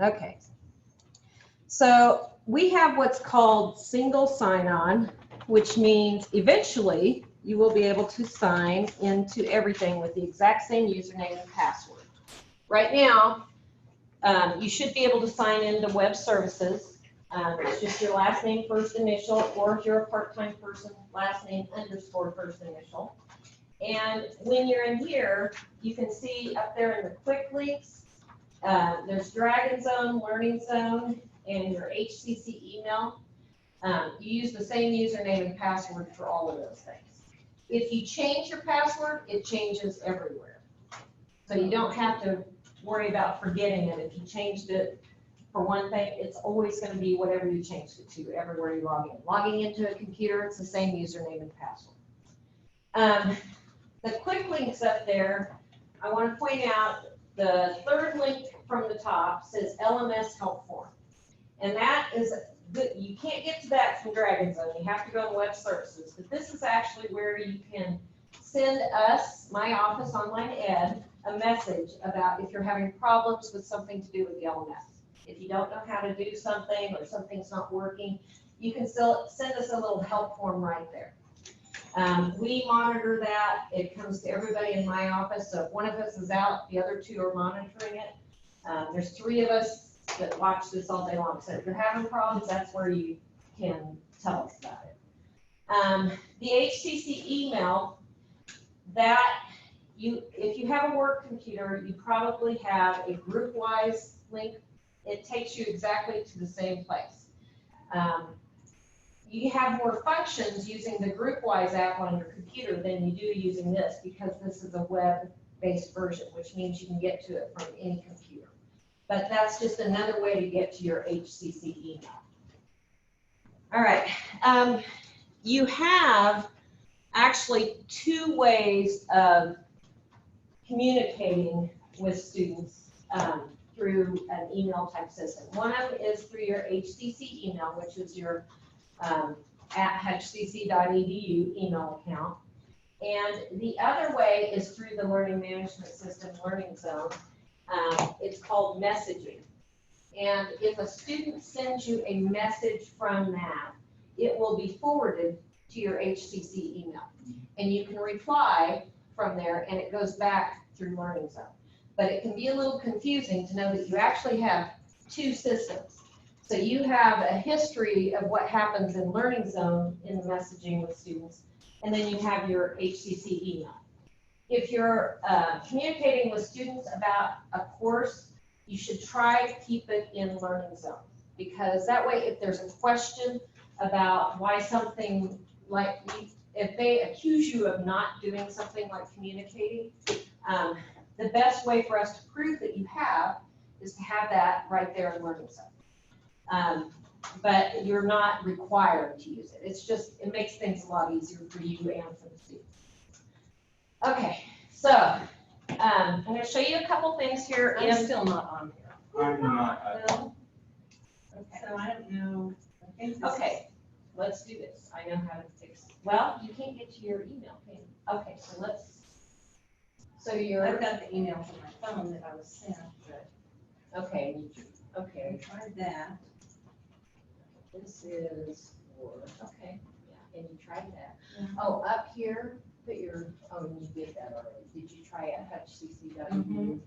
Okay. So we have what's called single sign-on, which means eventually you will be able to sign into everything with the exact same username and password. Right now, you should be able to sign into web services. It's just your last name, first initial, or if you're a part-time person, last name _ first initial. And when you're in here, you can see up there in the quick links, there's DragonZone, LearningZone, and your HCC email. You use the same username and password for all of those things. If you change your password, it changes everywhere. So you don't have to worry about forgetting it. If you changed it for one thing, it's always going to be whatever you changed it to everywhere you log in. Logging into a computer, it's the same username and password. The quick links up there, I want to point out the third link from the top says LMS help form. And that is good. You can't get to that from DragonZone. You have to go to web services. But this is actually where you can send us, my office, Online Ed, a message about if you're having problems with something to do with the LMS. If you don't know how to do something or something's not working, you can still send us a little help form right there. We monitor that. It comes to everybody in my office. So if one of us is out, the other two are monitoring it. There's 3 of us that watch this all day long. So if you're having problems, that's where you can tell us about it. The HCC email, that if you have a work computer, you probably have a group-wise link. It takes you exactly to the same place. You have more functions using the group-wise app on your computer than you do using this, because this is a web-based version, which means you can get to it from any computer. But that's just another way to get to your HCC email. All right. You have actually 2 ways of communicating with students through an email type system. One of them is through your HCC email, which is your at hcc.edu email account. And the other way is through the learning management system, LearningZone. It's called messaging. And if a student sends you a message from that, it will be forwarded to your HCC email. And you can reply from there, and it goes back through LearningZone. But it can be a little confusing to know that you actually have 2 systems. So you have a history of what happens in LearningZone in the messaging with students, and then you have your HCC email. If you're communicating with students about a course, you should try to keep it in LearningZone, because that way if there's a question about why something, like if they accuse you of not doing something like communicating, the best way for us to prove that you have is to have that right there in LearningZone. But you're not required to use it. It's just, it makes things a lot easier for you and for the students. Okay, so I'm going to show you a couple things here. I'm still not on here. I'm not. No? Okay. So I don't know. I think this Okay, let's do this. I know how to fix it. Well, you can't get to your email, can you? Okay, so let's, so I've got the email from my phone that I was sent, but okay, I okay, tried that. this is for, okay, yeah, and you tried that. Mhm. Oh, up here, put your, oh, and you did that already. Did you try it at hcc.edu?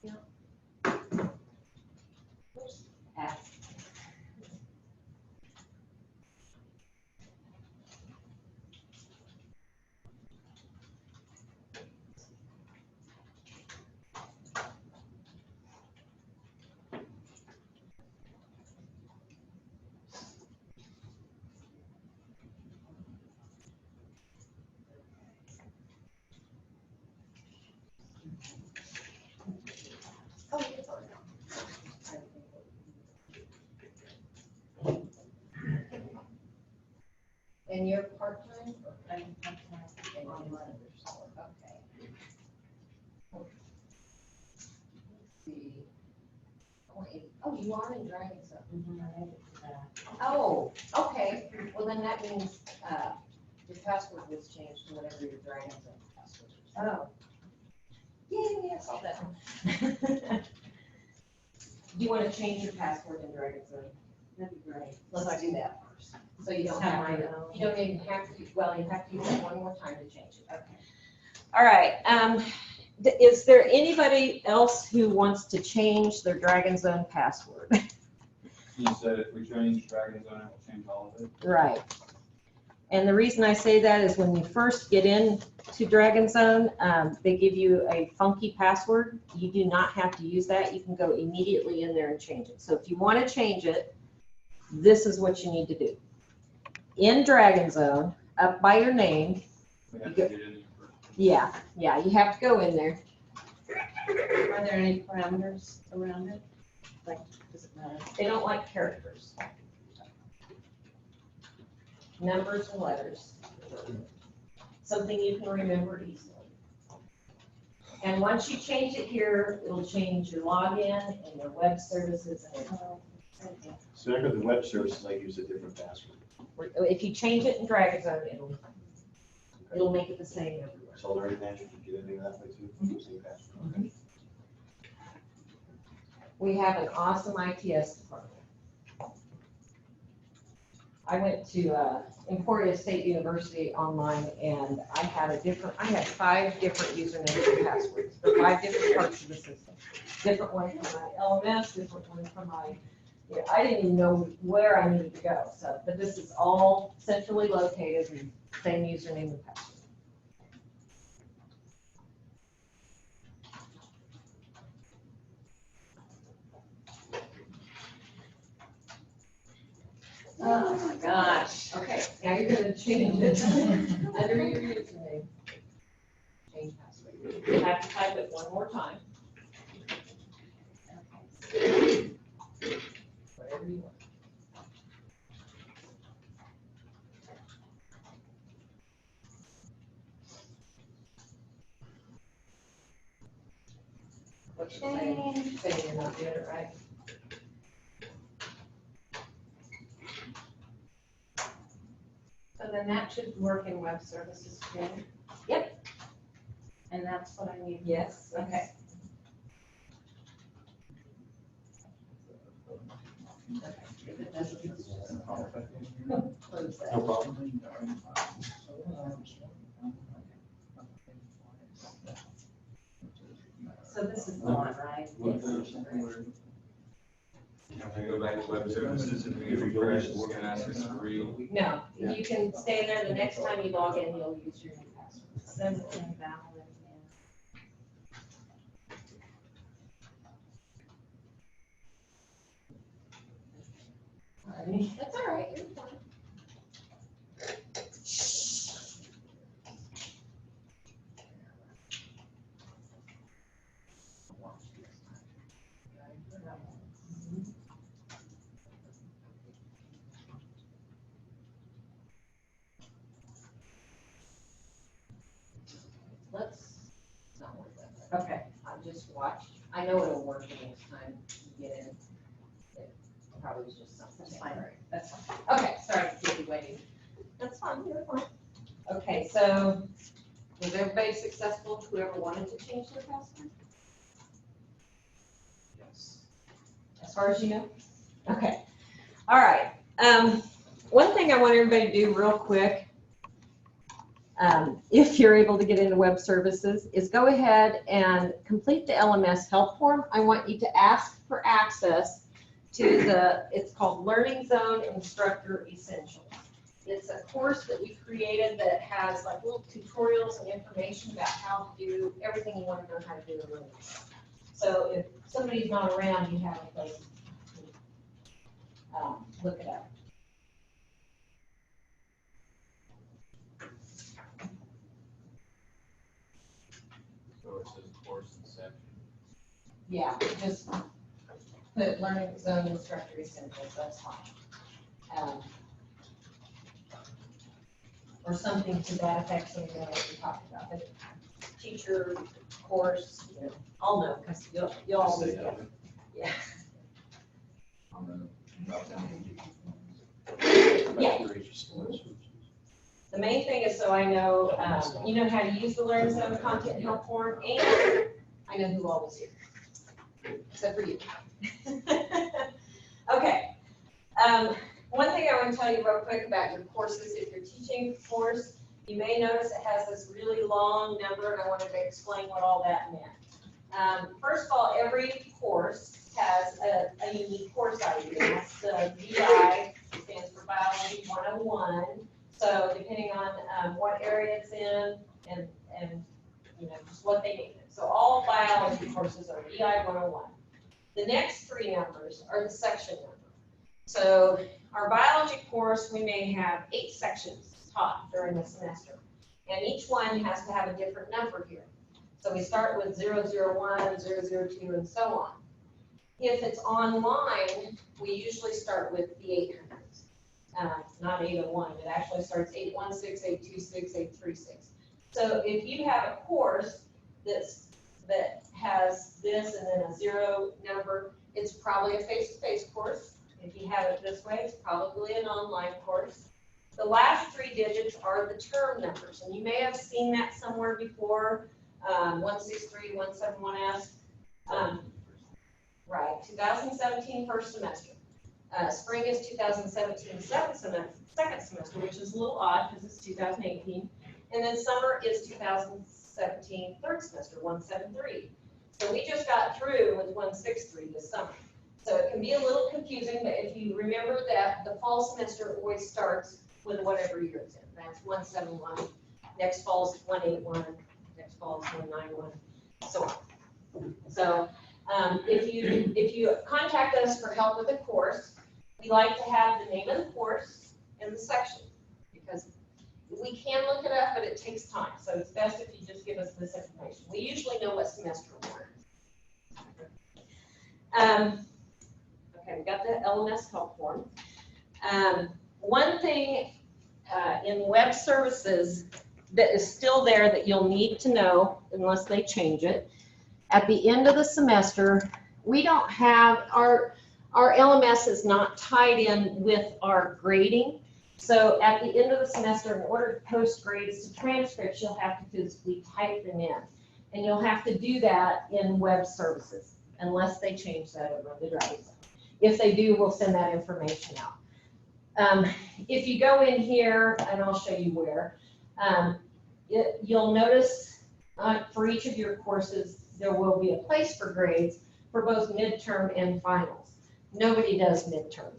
Yeah. Oops. Ah. Oh, it's on now. And you're part-time? I'm trying And to online. online. Okay. Let's see. Oh, you are in DragonZone. Mhm, I added to that. Oh, okay. Well, then that means your password was changed to whatever your DragonZone password is. Oh, Yeah, I saw that one. Do you want to change your password in DragonZone? That'd be great. Let's do that first. So you don't have to, you don't even have to, well, you have to use it one more time to change it. Okay. All right. Is there anybody else who wants to change their DragonZone password? You said if we change DragonZone, it will change all of it? Right. And the reason I say that is when you first get into DragonZone, they give you a funky password. You do not have to use that. You can go immediately in there and change it. So if you want to change it, this is what you need to do. In DragonZone, up by your name, We have to get in there first. yeah, you have to go in there. Are there any parameters around it? Like, does it matter? They don't like characters. Numbers and letters. Something you can remember easily. And once you change it here, it'll change your login and your web services and everything. So under the web services, I use a different password. If you change it in DragonZone, it'll make it the same everywhere. So Learning Manager can get into that way too, same password. Okay. We have an awesome ITS department. I went to Emporia State University online and I had 5 different usernames and passwords for 5 different parts of the system. Different one for my LMS, different one for my, I didn't even know where I needed to go. So, but this is all centrally located and same username and password. Oh my gosh. Okay, now you're gonna change it under your username. Change password. You have to type it one more time. Whatever you want. What you saying? Saying you're not doing it right. So then that should work in web services too? Yep. And that's what I need? Yes. Okay. If it doesn't, Close that. No problem. so this is the one, right? If we go back to web services and we get refresh, it's gonna ask us to read. No, you can stay there. The next time you log in, you'll use your new password. Says it's invalid, That's all right. You're fine. Let's not worry about that. Okay, I just watched. I know it'll work the next time you get in. It probably was just something. That's fine. That's fine. Okay, sorry to keep you waiting. That's fine, you're fine. Okay, so was everybody successful, whoever wanted to change their password? Yes. As far as you know? Okay, all right. One thing I want everybody to do real quick, if you're able to get into web services, is go ahead and complete the LMS help form. I want you to ask for access to it's called LearningZone Instructor Essentials. It's a course that we created that has like little tutorials and information about how to do everything you want to know how to do in LearningZone. So if somebody's not around, you have a place to look it up. So it says course inception. Yeah, just put LearningZone Instructor Essentials, that's fine. Or something to that effect, something like we talked about, but teacher, course, I'll know, because you'll all Say know. that. Yeah. On the drop down. Yeah. The main thing is so I know, you know how to use the LearnZone content and help form, and I know who all was here. Except for you. One thing I want to tell you real quick about your courses, if you're teaching a course, you may notice it has this really long number, and I wanted to explain what all that meant. First of all, every course has a unique course ID. That's the BI, stands for Biology 101. So depending on what area it's in and you know, just what they need. So all biology courses are BI 101. The next three numbers are the section number. So our biology course, we may have 8 sections taught during the semester. And each one has to have a different number here. So we start with 001, 002, and so on. If it's online, we usually start with the 800s, not 801. It actually starts 816, 826, 836. So if you have a course that has this and then a 0 number, it's probably a face-to-face course. If you have it this way, it's probably an online course. The last 3 digits are the term numbers, and you may have seen that somewhere before, 163, 171S. Right, 2017 first semester. Spring is 2017 second semester, which is a little odd because it's 2018. And then summer is 2017 third semester, 173. So we just got through with 163 this summer. So it can be a little confusing, but if you remember that the fall semester always starts with whatever year it's in. That's 171, next fall is 181, next fall is 191, so on. So if you contact us for help with a course, we like to have the name of the course and the section, because we can look it up, but it takes time. So it's best if you just give us this information. We usually know what semester we're in. Okay, we got the LMS help form. One thing in web services that is still there that you'll need to know unless they change it, at the end of the semester, we don't have, our LMS is not tied in with our grading. So at the end of the semester, in order to post grades to transcripts, you'll have to physically type them in. And you'll have to do that in web services, unless they change that over the DragonZone. If they do, we'll send that information out. If you go in here, and I'll show you where, you'll notice for each of your courses, there will be a place for grades for both midterm and finals. Nobody does midterm.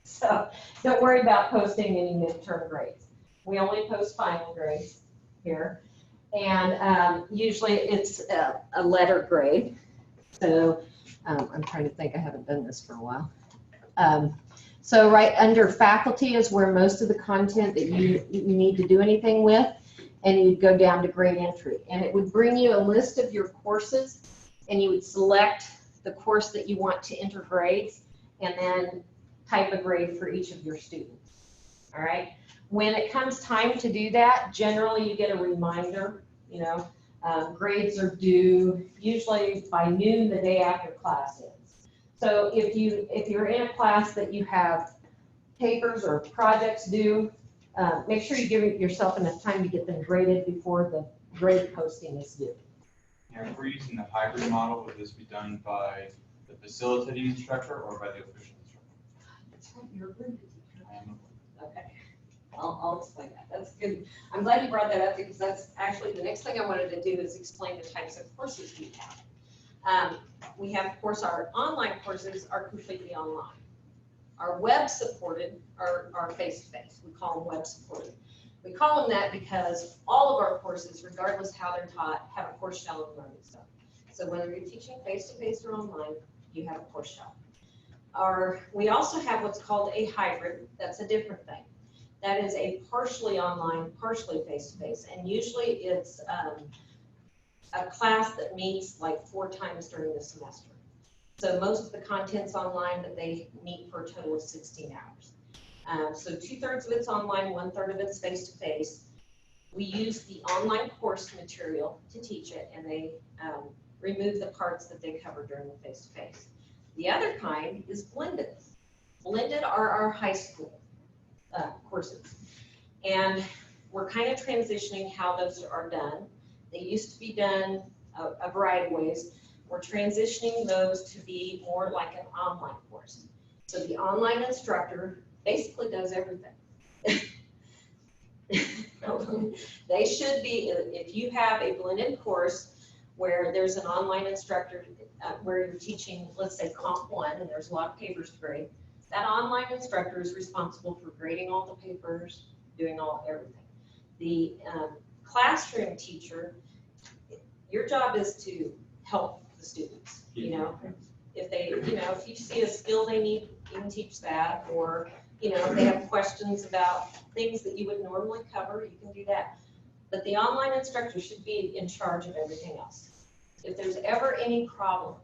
So don't worry about posting any midterm grades. We only post final grades here. And usually it's a letter grade. So I'm trying to think, I haven't done this for a while. So right under faculty is where most of the content that you need to do anything with, and you'd go down to grade entry. And it would bring you a list of your courses, and you would select the course that you want to enter grades, and then type a grade for each of your students. All right. When it comes time to do that, generally you get a reminder, you know, grades are due usually by noon the day after class ends. So if you're in a class that you have papers or projects due, make sure you give yourself enough time to get them graded before the grade posting is due. Yeah, if we're using the hybrid model, would this be done by the facilitating instructor or by the official instructor? That's right, you're a grade teacher. I am. Okay, I'll explain that. That's good. I'm glad you brought that up because that's actually the next thing I wanted to do is explain the types of courses we have. We have, of course, our online courses are completely online. Our web supported are face-to-face. We call them web supported. We call them that because all of our courses, regardless how they're taught, have a course shell and learning zone. So whether you're teaching face-to-face or online, you have a course shell. We also have what's called a hybrid. That's a different thing. That is a partially online, partially face-to-face, and usually it's a class that meets like 4 times during the semester. So most of the content's online, but they meet for a total of 16 hours. So 2/3 of it's online, 1/3 of it's face-to-face. We use the online course material to teach it, and they remove the parts that they cover during the face-to-face. The other kind is blended. Blended are our high school courses. And we're kind of transitioning how those are done. They used to be done a variety of ways. We're transitioning those to be more like an online course. So the online instructor basically does everything. They should be, if you have a blended course where there's an online instructor where you're teaching, let's say Comp 1, and there's a lot of papers to grade, that online instructor is responsible for grading all the papers, doing everything. The classroom teacher, your job is to help the students, you know. If they, you know, if you see a skill they need, you can teach that, or, you know, if they have questions about things that you would normally cover, you can do that. But the online instructor should be in charge of everything else. If there's ever any problem,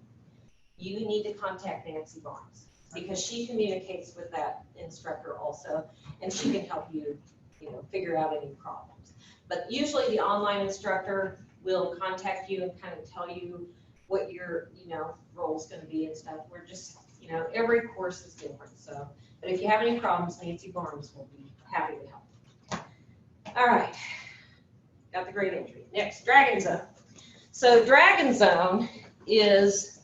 you need to contact Nancy Barnes, because she communicates with that instructor also, and she can help you, you know, figure out any problems. But usually the online instructor will contact you and kind of tell you what your, you know, role is going to be and stuff. We're just, you know, every course is different. So, but if you have any problems, Nancy Barnes will be happy to help. All right, got the grade entry. Next, DragonZone. So DragonZone is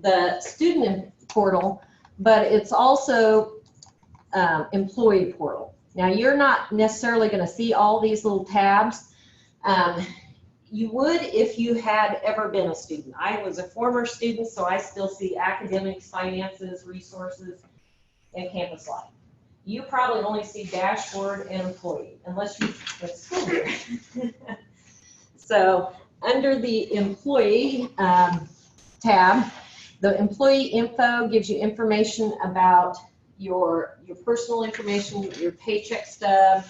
the student portal, but it's also employee portal. Now, you're not necessarily going to see all these little tabs. You would if you had ever been a student. I was a former student, so I still see academics, finances, resources, and campus life. You probably only see dashboard and employee, unless you went to school here. So under the employee tab, the employee info gives you information about your personal information, your paycheck stub,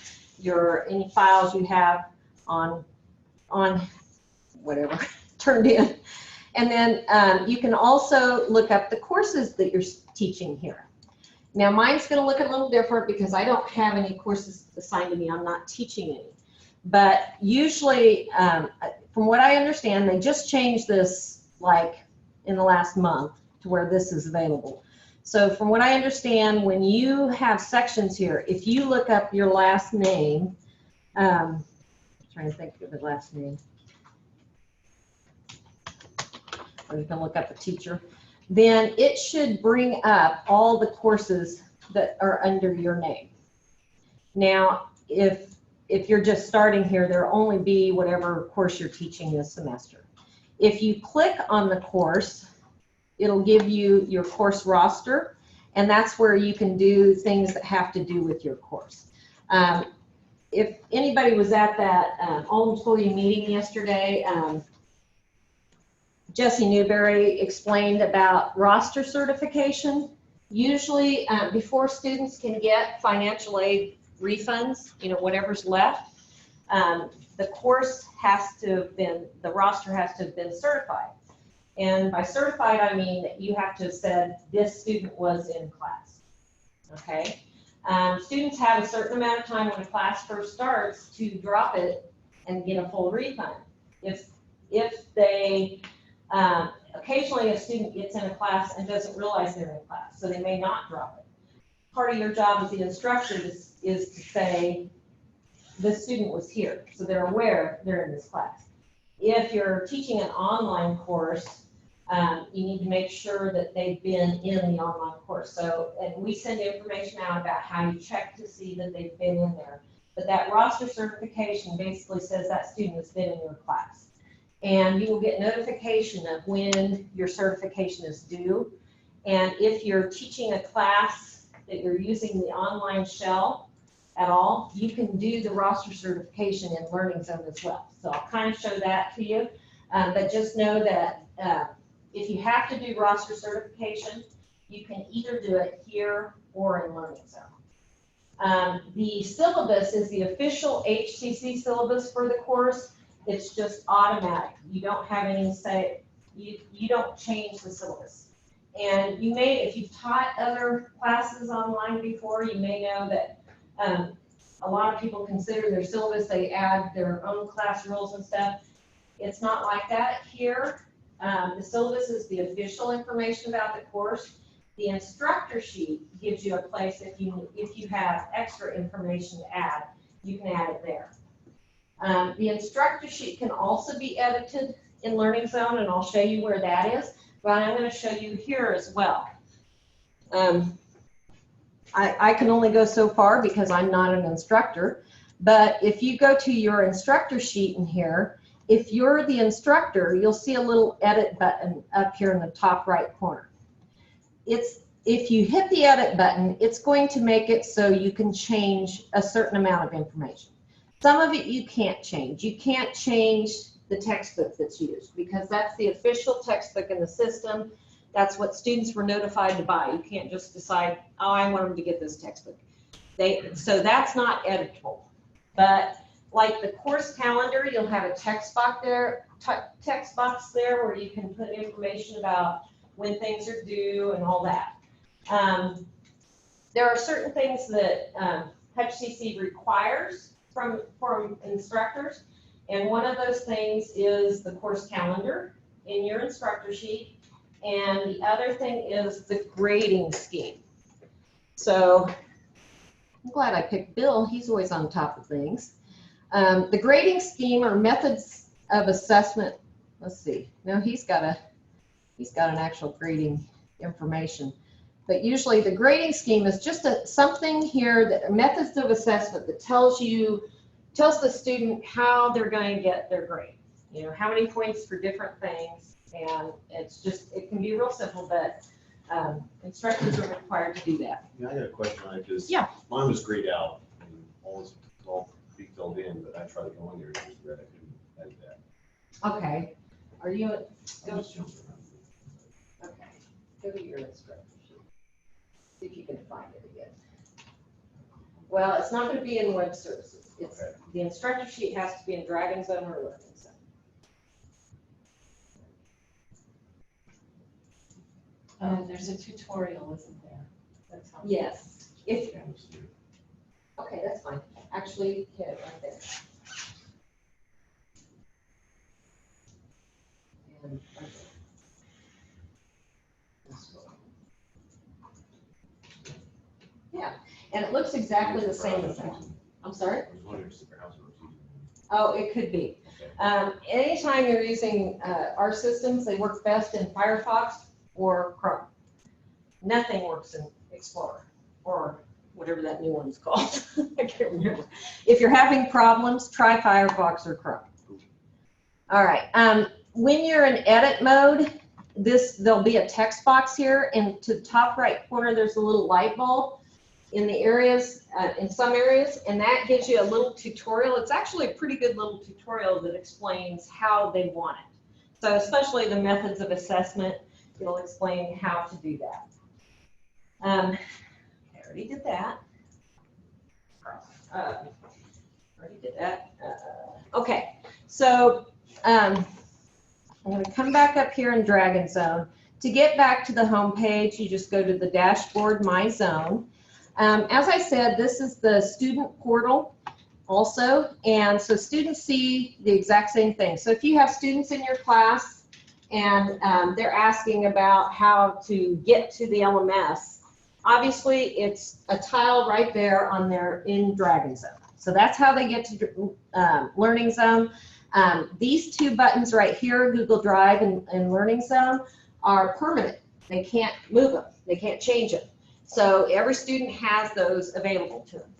any files you have on whatever turned in. And then you can also look up the courses that you're teaching here. Now mine's going to look a little different because I don't have any courses assigned to me. I'm not teaching any. But usually, from what I understand, they just changed this like in the last month to where this is available. So from what I understand, when you have sections here, if you look up your last name, I'm trying to think of the last name. Or you can look up a teacher. Then it should bring up all the courses that are under your name. Now, if you're just starting here, there'll only be whatever course you're teaching this semester. If you click on the course, it'll give you your course roster, and that's where you can do things that have to do with your course. If anybody was at that all-employee meeting yesterday, Jesse Newberry explained about roster certification. Usually, before students can get financial aid refunds, you know, whatever's left, the course has to have been, the roster has to have been certified. And by certified, I mean that you have to have said this student was in class, okay? Students have a certain amount of time when a class first starts to drop it and get a full refund. If they, occasionally a student gets in a class and doesn't realize they're in a class, so they may not drop it. Part of your job as the instructor is to say, this student was here, so they're aware they're in this class. If you're teaching an online course, you need to make sure that they've been in the online course. So, and we send information out about how you check to see that they've been in there. But that roster certification basically says that student has been in your class. And you will get notification of when your certification is due. And if you're teaching a class that you're using the online shell at all, you can do the roster certification in LearningZone as well. So I'll kind of show that to you. But just know that if you have to do roster certification, you can either do it here or in LearningZone. The syllabus is the official HCC syllabus for the course. It's just automatic. You don't have any say, you don't change the syllabus. And you may, if you've taught other classes online before, you may know that a lot of people consider their syllabus, they add their own class rules and stuff. It's not like that here. The syllabus is the official information about the course. The instructor sheet gives you a place if you have extra information to add, you can add it there. The instructor sheet can also be edited in LearningZone, and I'll show you where that is, but I'm going to show you here as well. I can only go so far because I'm not an instructor, but if you go to your instructor sheet in here, if you're the instructor, you'll see a little edit button up here in the top right corner. If you hit the edit button, it's going to make it so you can change a certain amount of information. Some of it you can't change. You can't change the textbook that's used because that's the official textbook in the system. That's what students were notified to buy. You can't just decide, oh, I want them to get this textbook. So that's not editable. But like the course calendar, you'll have a text box there where you can put information about when things are due and all that. There are certain things that HCC requires from instructors, and one of those things is the course calendar in your instructor sheet, and the other thing is the grading scheme. So I'm glad I picked Bill. He's always on top of things. The grading scheme or methods of assessment. Let's see. Now he's got an actual grading information. But usually the grading scheme is just something here, that methods of assessment that tells the student how they're going to get their grade. You know, how many points for different things. And it can be real simple, but instructors are required to do that. Yeah, I got a question on it, because Yeah. mine was grayed out and all filled in, but I tried to go in there and just read it and edit that. Okay. Are you, I just jumped around. okay, go to your instructor sheet. See if you can find it again. Well, it's not going to be in web services. Okay. The instructor sheet has to be in DragonZone or LearningZone. There's a tutorial, isn't there? That's how. Yes. Okay, that's fine. Actually, hit it right there. And right there. Yeah, and it looks exactly the same as that. I'm sorry? I was wondering if Superhouse was using Oh, it could be. Okay. Anytime you're using our systems, they work best in Firefox or Chrome. Nothing works in Explorer or whatever that new one's called. I can't remember. If you're having problems, try Firefox or Chrome. All right. When you're in edit mode, there'll be a text box here, and to the top right corner, there's a little light bulb in the areas, in some areas, and that gives you a little tutorial. It's actually a pretty good little tutorial that explains how they want it. So especially the methods of assessment, it'll explain how to do that. I already did that. Okay, so I'm going to come back up here in DragonZone. To get back to the home page, you just go to the dashboard, My Zone. As I said, this is the student portal also, and so students see the exact same thing. So if you have students in your class and they're asking about how to get to the LMS, obviously it's a tile right there on their in DragonZone. So that's how they get to LearningZone. These two buttons right here, Google Drive and LearningZone, are permanent. They can't move them. They can't change them. So every student has those available to them.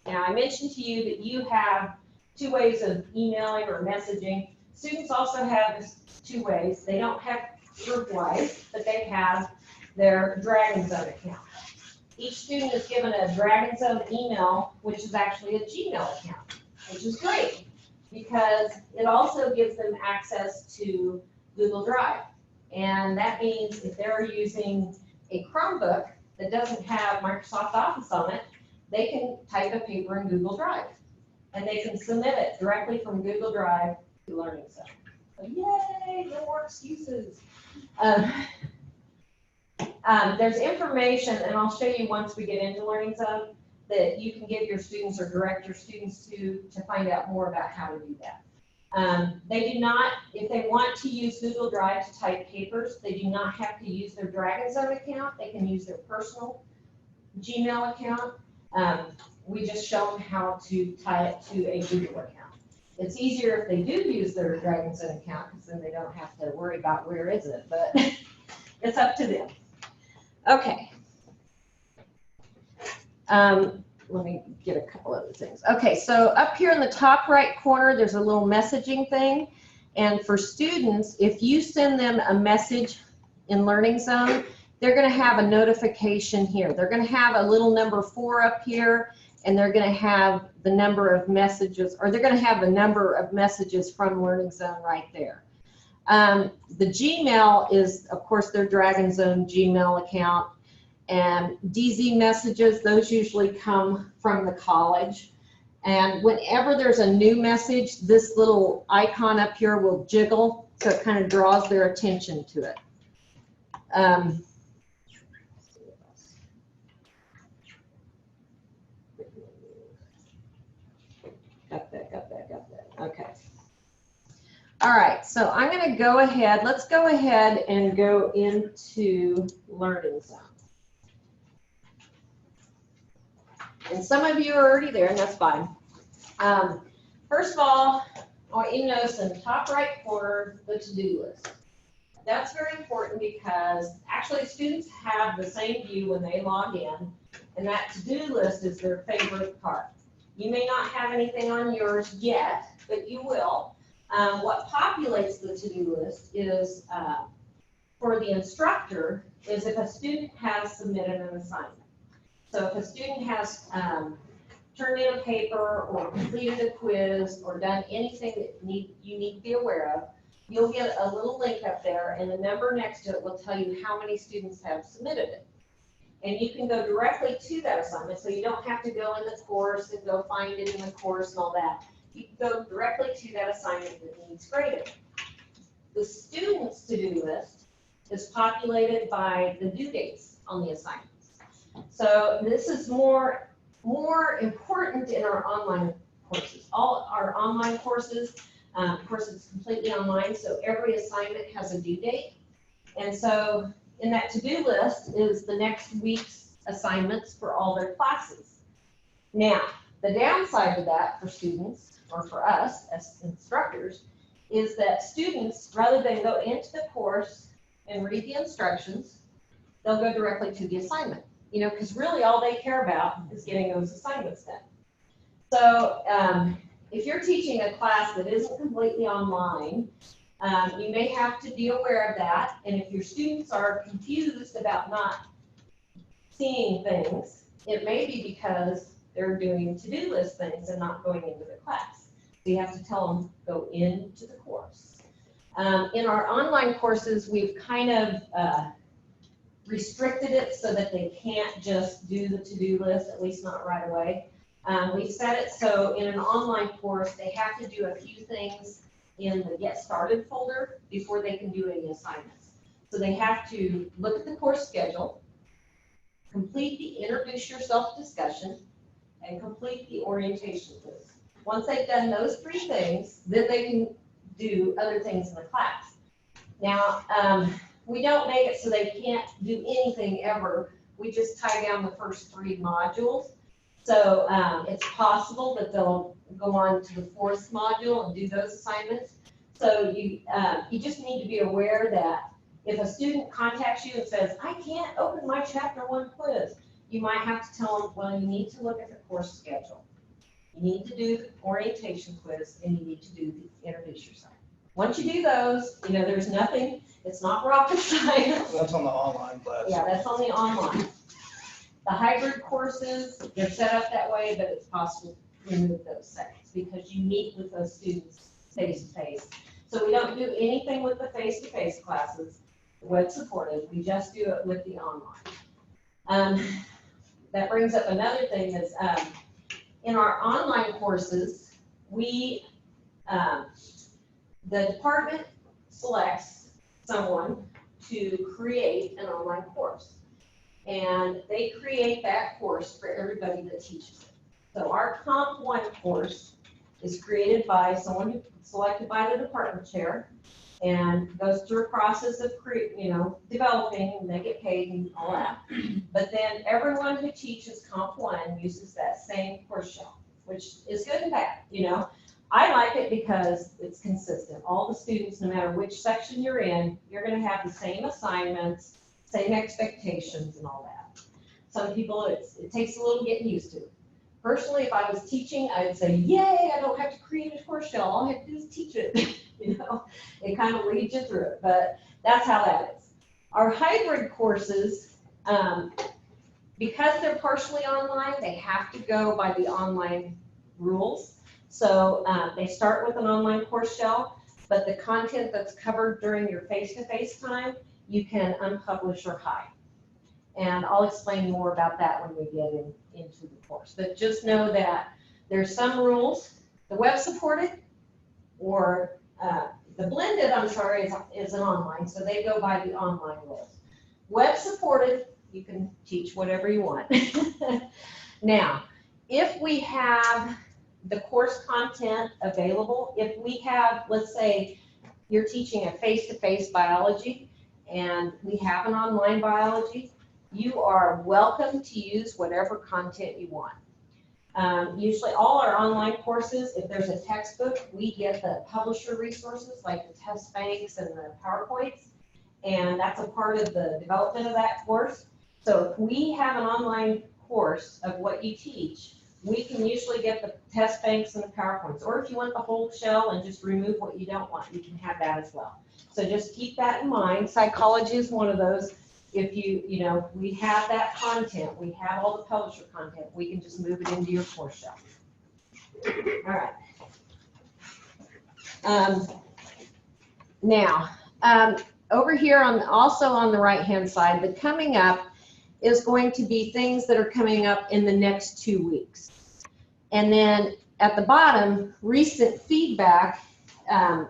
Now, I mentioned to you that you have two ways of emailing or messaging. Students also have this two ways. They don't have group-wise, but they have their DragonZone account. Each student is given a DragonZone email, which is actually a Gmail account, which is great because it also gives them access to Google Drive. And that means if they're using a Chromebook that doesn't have Microsoft Office on it, they can type a paper in Google Drive. And they can submit it directly from Google Drive to LearningZone. So yay, no more excuses. There's information, and I'll show you once we get into LearningZone, that you can give your students or direct your students to find out more about how to do that. They do not, if they want to use Google Drive to type papers, they do not have to use their DragonZone account. They can use their personal Gmail account. We just show them how to tie it to a Google account. It's easier if they do use their DragonZone account because then they don't have to worry about where is it, but it's up to them. Okay, Let me get a couple other things. Okay, so up here in the top right corner, there's a little messaging thing. And for students, if you send them a message in LearningZone, they're going to have a notification here. They're going to have a little number 4 up here, and they're going to have the number of messages, or they're going to have the number of messages from LearningZone right there. The Gmail is, of course, their DragonZone Gmail account. And DZ messages, those usually come from the college. And whenever there's a new message, this little icon up here will jiggle, so it kind of draws their attention to it. Got that. Okay. All right, so I'm going to go ahead. Let's go ahead and go into LearningZone. And some of you are already there, and that's fine. First of all, I want you to notice in the top right corner, the to-do list. That's very important because actually students have the same view when they log in, and that to-do list is their favorite part. You may not have anything on yours yet, but you will. What populates the to-do list is, for the instructor, is if a student has submitted an assignment. So if a student has turned in a paper or completed a quiz or done anything that you need to be aware of, you'll get a little link up there, and the number next to it will tell you how many students have submitted it. And you can go directly to that assignment, so you don't have to go in the course and go find it in the course and all that. You can go directly to that assignment that needs grading. The student's to-do list is populated by the due dates on the assignment. So this is more important in our online courses. All our online courses, of course, it's completely online, so every assignment has a due date. And so in that to-do list is the next week's assignments for all their classes. Now, the downside of that for students, or for us as instructors, is that students, rather than go into the course and read the instructions, they'll go directly to the assignment. You know, because really all they care about is getting those assignments done. So if you're teaching a class that isn't completely online, you may have to be aware of that. And if your students are confused about not seeing things, it may be because they're doing to-do list things and not going into the class. So you have to tell them, go into the course. In our online courses, we've kind of restricted it so that they can't just do the to-do list, at least not right away. We've set it so in an online course, they have to do a few things in the Get Started folder before they can do any assignments. So they have to look at the course schedule, complete the Introduce Yourself discussion, and complete the orientation quiz. Once they've done those 3 things, then they can do other things in the class. Now, we don't make it so they can't do anything ever. We just tie down the first 3 modules. So it's possible that they'll go on to the 4th module and do those assignments. So you just need to be aware that if a student contacts you and says, I can't open my chapter 1 quiz, you might have to tell them, well, you need to look at the course schedule. You need to do the orientation quiz, and you need to do the Introduce Yourself. Once you do those, you know, there's nothing, it's not rocket science. That's on the online class. Yeah, that's on the online. The hybrid courses, they're set up that way, but it's possible to remove those settings because you meet with those students face-to-face. So we don't do anything with the face-to-face classes, web supported, we just do it with the online. That brings up another thing is in our online courses, we, the department selects someone to create an online course. And they create that course for everybody that teaches it. So our Comp 1 course is created by someone selected by the department chair and goes through a process of developing, and they get paid and all that. But then everyone who teaches Comp 1 uses that same course shell, which is good and bad, you know. I like it because it's consistent. All the students, no matter which section you're in, you're going to have the same assignments, same expectations and all that. Some people, it takes a little getting used to. Personally, if I was teaching, I'd say, yay, I don't have to create a course shell. All I have to do is teach it. You know, it kind of leads you through it, but that's how that is. Our hybrid courses, because they're partially online, they have to go by the online rules. So they start with an online course shell, but the content that's covered during your face-to-face time, you can unpublish or hide. And I'll explain more about that when we get into the course. But just know that there's some rules. The web supported or the blended, I'm sorry, is an online, so they go by the online rules. Web supported, you can teach whatever you want. Now, if we have the course content available, if we have, let's say, you're teaching a face-to-face biology and we have an online biology, you are welcome to use whatever content you want. Usually all our online courses, if there's a textbook, we get the publisher resources like the test banks and the PowerPoints, and that's a part of the development of that course. So if we have an online course of what you teach, we can usually get the test banks and the PowerPoints, or if you want the whole shell and just remove what you don't want, you can have that as well. So just keep that in mind. Psychology is one of those. If you know, we have that content, we have all the publisher content, we can just move it into your course shell. All right. Now, over here also on the right-hand side, the coming up is going to be things that are coming up in the next 2 weeks. And then at the bottom, recent feedback,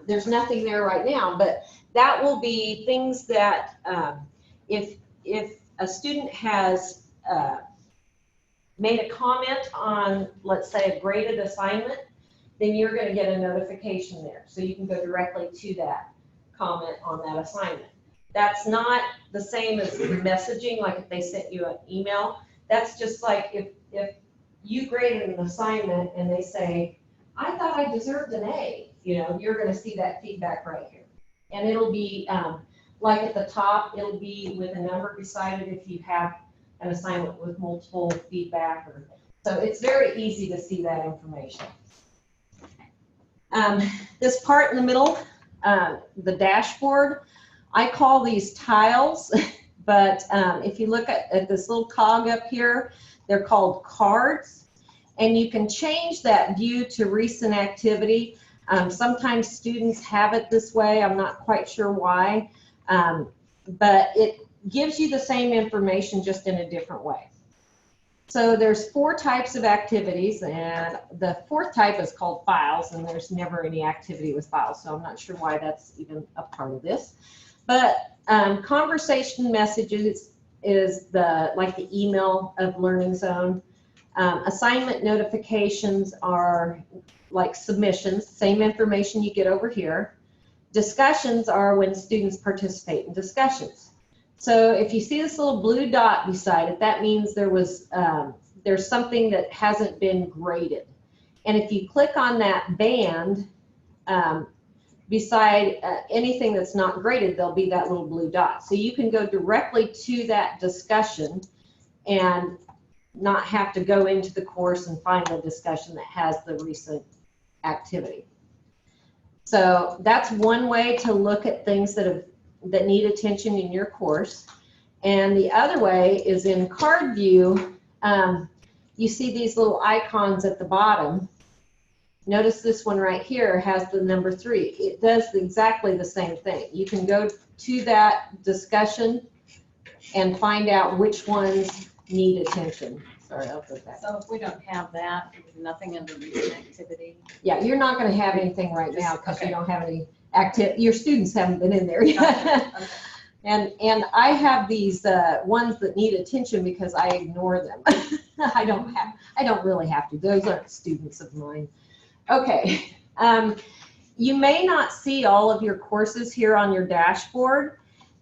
there's nothing there right now, but that will be things that if a student has made a comment on, let's say, a graded assignment, then you're going to get a notification there. So you can go directly to that comment on that assignment. That's not the same as messaging, like if they sent you an email. That's just like if you graded an assignment and they say, I thought I deserved an A, you know, you're going to see that feedback right here. And it'll be like at the top, it'll be with a number beside it if you have an assignment with multiple feedback. So it's very easy to see that information. This part in the middle, the dashboard, I call these tiles, but if you look at this little cog up here, they're called cards. And you can change that view to recent activity. Sometimes students have it this way. I'm not quite sure why. But it gives you the same information just in a different way. So there's 4 types of activities, and the 4th type is called files, and there's never any activity with files, so I'm not sure why that's even a part of this. But conversation messages is like the email of LearningZone. Assignment notifications are like submissions, same information you get over here. Discussions are when students participate in discussions. So if you see this little blue dot beside it, that means there's something that hasn't been graded. And if you click on that band beside anything that's not graded, there'll be that little blue dot. So you can go directly to that discussion and not have to go into the course and find the discussion that has the recent activity. So that's one way to look at things that need attention in your course. And the other way is in card view. You see these little icons at the bottom. Notice this one right here has the number 3. It does exactly the same thing. You can go to that discussion and find out which ones need attention. Sorry, I'll put that. So if we don't have that, nothing under recent activity? Yeah, you're not going to have anything right now because okay. you don't have any activity. Your students haven't been in there yet. Okay. And I have these ones that need attention because I ignore them. I don't really have to. Those aren't students of mine. Okay. You may not see all of your courses here on your dashboard.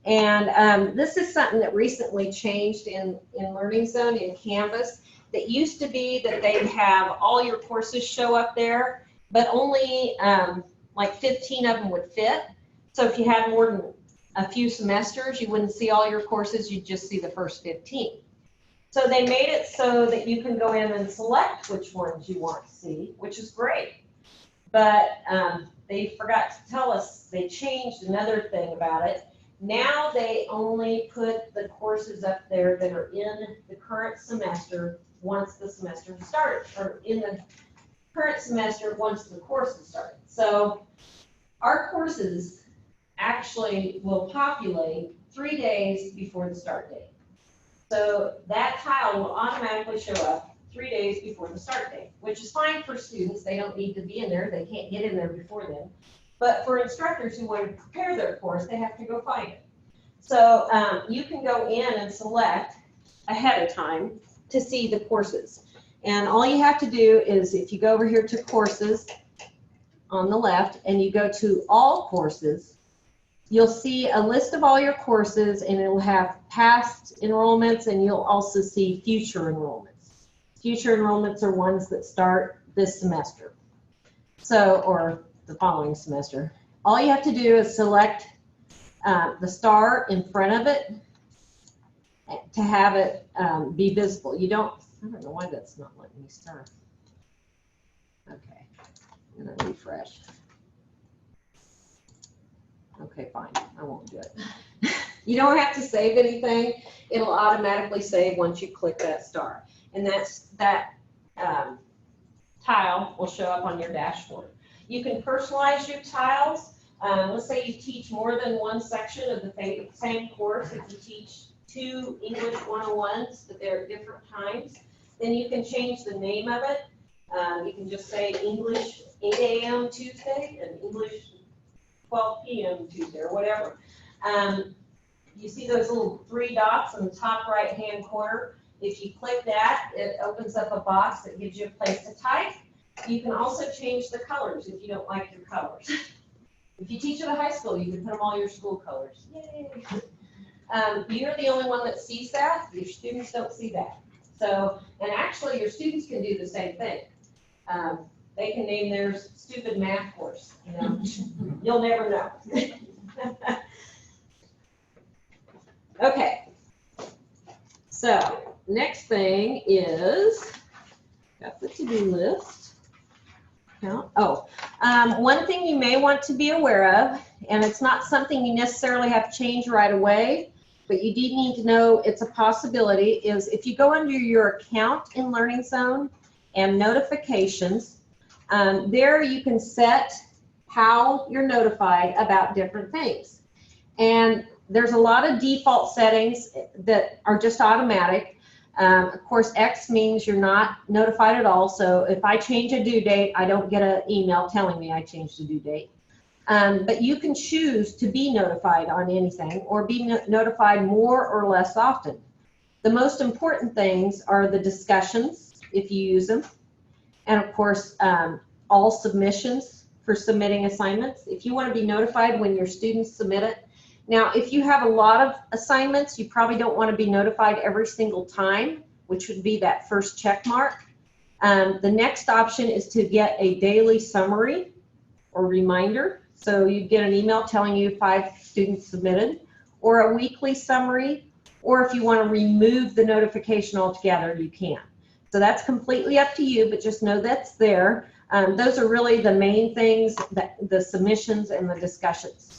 And this is something that recently changed in LearningZone in Canvas. That used to be that they'd have all your courses show up there, but only like 15 of them would fit. So if you had more than a few semesters, you wouldn't see all your courses, you'd just see the first 15. So they made it so that you can go in and select which ones you want to see, which is great. But they forgot to tell us, they changed another thing about it. Now they only put the courses up there that are in the current semester once the semester started, or in the current semester once the course is started. So our courses actually will populate 3 days before the start date. So that tile will automatically show up 3 days before the start date, which is fine for students. They don't need to be in there. They can't get in there before then. But for instructors who want to prepare their course, they have to go find it. So you can go in and select ahead of time to see the courses. And all you have to do is, if you go over here to courses on the left and you go to all courses, you'll see a list of all your courses, and it'll have past enrollments, and you'll also see future enrollments. Future enrollments are ones that start this semester, so, or the following semester. All you have to do is select the star in front of it to have it be visible. I don't know why that's not letting me start. Okay, I'm gonna refresh. Okay, fine, I won't do it. You don't have to save anything. It'll automatically save once you click that star. And that tile will show up on your dashboard. You can personalize your tiles. Let's say you teach more than one section of the same course. If you teach 2 English 101s, but they're at different times, then you can change the name of it. You can just say English 8 a.m. Tuesday and English 12 p.m. Tuesday, or whatever. You see those little 3 dots in the top right-hand corner? If you click that, it opens up a box that gives you a place to type. You can also change the colors if you don't like your colors. If you teach at a high school, you can put them all your school colors. Yay! You're the only one that sees that. Your students don't see that. So, and actually your students can do the same thing. They can name theirs stupid math course, you know. You'll never know. Okay. So, next thing is, got the to-do list. One thing you may want to be aware of, and it's not something you necessarily have to change right away, but you do need to know it's a possibility, is if you go under your account in LearningZone and notifications, there you can set how you're notified about different things. And there's a lot of default settings that are just automatic. Of course, X means you're not notified at all. So if I change a due date, I don't get an email telling me I changed the due date. But you can choose to be notified on anything or be notified more or less often. The most important things are the discussions, if you use them. And of course, all submissions for submitting assignments. If you want to be notified when your students submit it. Now, if you have a lot of assignments, you probably don't want to be notified every single time, which would be that first check mark. The next option is to get a daily summary or reminder. So you get an email telling you 5 students submitted, or a weekly summary, or if you want to remove the notification altogether, you can. So that's completely up to you, but just know that's there. Those are really the main things, the submissions and the discussions.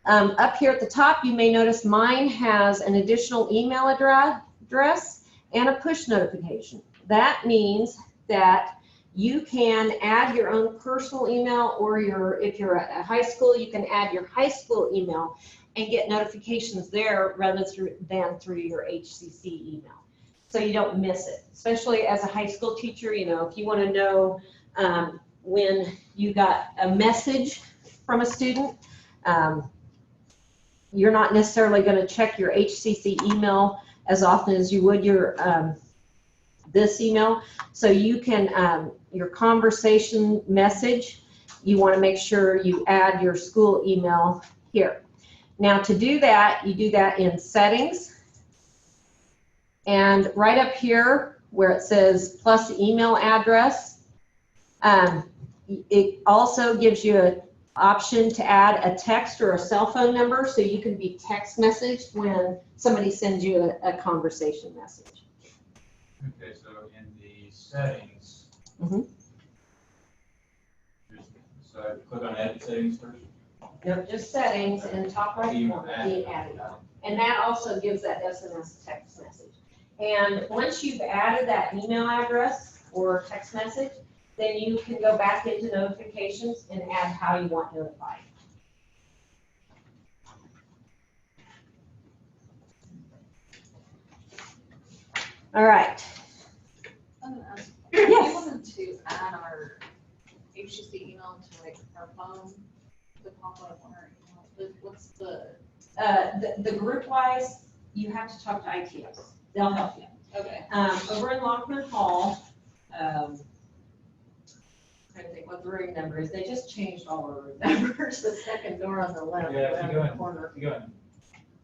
Up here at the top, you may notice mine has an additional email address and a push notification. That means that you can add your own personal email, or if you're at a high school, you can add your high school email and get notifications there rather than through your HCC email. So you don't miss it, especially as a high school teacher. You know, if you want to know when you got a message from a student, you're not necessarily going to check your HCC email as often as you would your this email. So you can, your conversation message, you want to make sure you add your school email here. Now to do that, you do that in settings. And right up here where it says plus email address, it also gives you an option to add a text or a cell phone number, so you can be text messaged when somebody sends you a conversation message. Okay, so in the settings. Mhm. So I click on edit settings first. Nope, just settings and top right corner, the added. And that also gives that SMS text message. And once you've added that email address or text message, then you can go back into notifications and add how you want notified. All right. I'm gonna ask, Yes. we wanted to add our HCC email to like our phone, to pop up on our email, but what's the? The group wise, you have to talk to ITS. They'll help you. Okay. Over in Lockman Hall, trying to think what the room number is. They just changed all the room numbers. The second door on the left, Yeah, if around you go the in, corner. if you go in,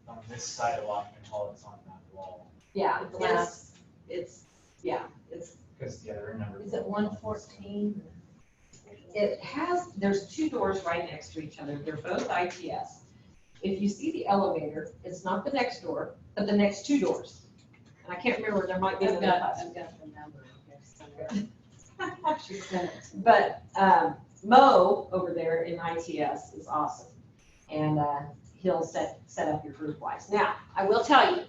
on this side of Lockman Hall, it's on that wall. Yeah, The glass. it's, Because, yeah, the room number. is it 114? It has, there's two doors right next to each other. They're both ITS. If you see the elevator, it's not the next door, but the next two doors. And I can't remember, there might be I've another. got the number here somewhere. She sent it to me. But Mo over there in ITS is awesome. And he'll set up your group wise. Now, I will tell you,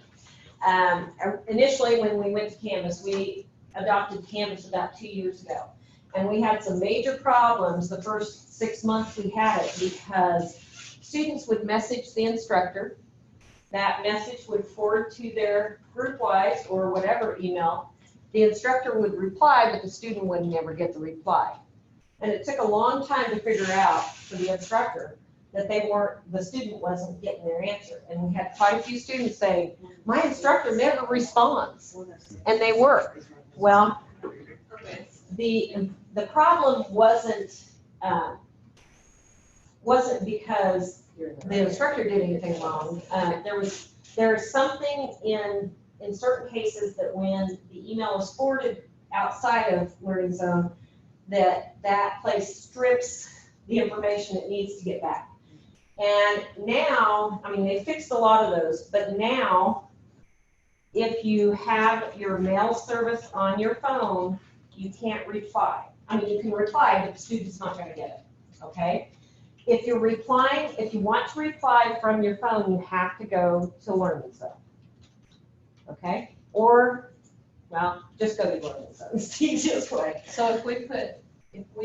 initially when we went to Canvas, we adopted Canvas about 2 years ago. And we had some major problems the first 6 months we had it because students would message the instructor. That message would forward to their group wise or whatever email. The instructor would reply, but the student would never get the reply. And it took a long time to figure out for the instructor that the student wasn't getting their answer. And we had quite a few students say, my instructor never responds, and they were. Well, the problem wasn't because the instructor did anything wrong. There is something in certain cases that when the email is forwarded outside of LearningZone, that place strips the information it needs to get back. And now, I mean, they fixed a lot of those, but now, if you have your mail service on your phone, you can't reply. I mean, you can reply, but the student's not gonna get it, okay? If you're replying, if you want to reply from your phone, you have to go to LearningZone, okay? Or, well, just go to LearningZone, it's the easiest way. So if we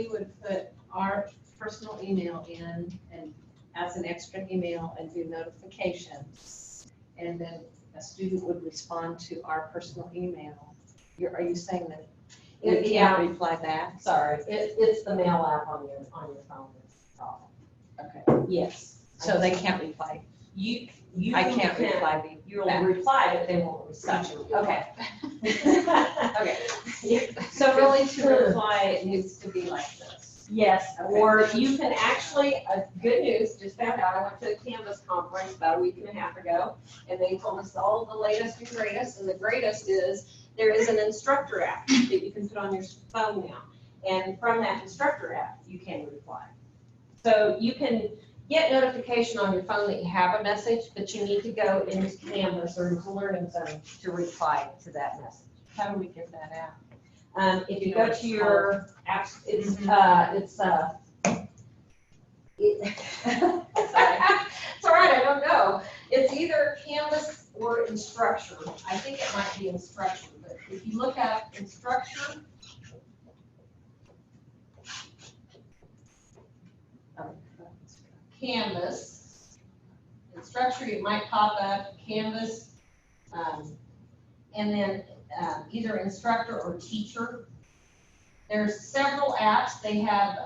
would put our personal email in and as an extra email and do notifications, and then a student would respond to our personal email, are you saying that we Yeah. can't reply back? Sorry, it's the mail app on your phone that's the problem. Okay, Yes. so they can't reply. You I can't can- reply. You'll back. reply, but they won't respond. Gotcha. Okay. Okay. Yeah. So really to reply, it needs to be like this. Yes, Okay. or you can actually, good news, just found out, I went to a Canvas conference about a week and a half ago, and they told us all the latest and greatest, and the greatest is there is an instructor app that you can put on your phone now. And from that instructor app, you can reply. So you can get notification on your phone that you have a message, but you need to go into Canvas or into LearningZone to reply to that message. How do we get that out? If you go to your apps, it's it's all right, I don't know. It's either Canvas or Instructor. I think it might be Instructor, but if you look at Instructor, Canvas, Instructor, it might pop up, Canvas, and then either Instructor or Teacher. There's several apps. They have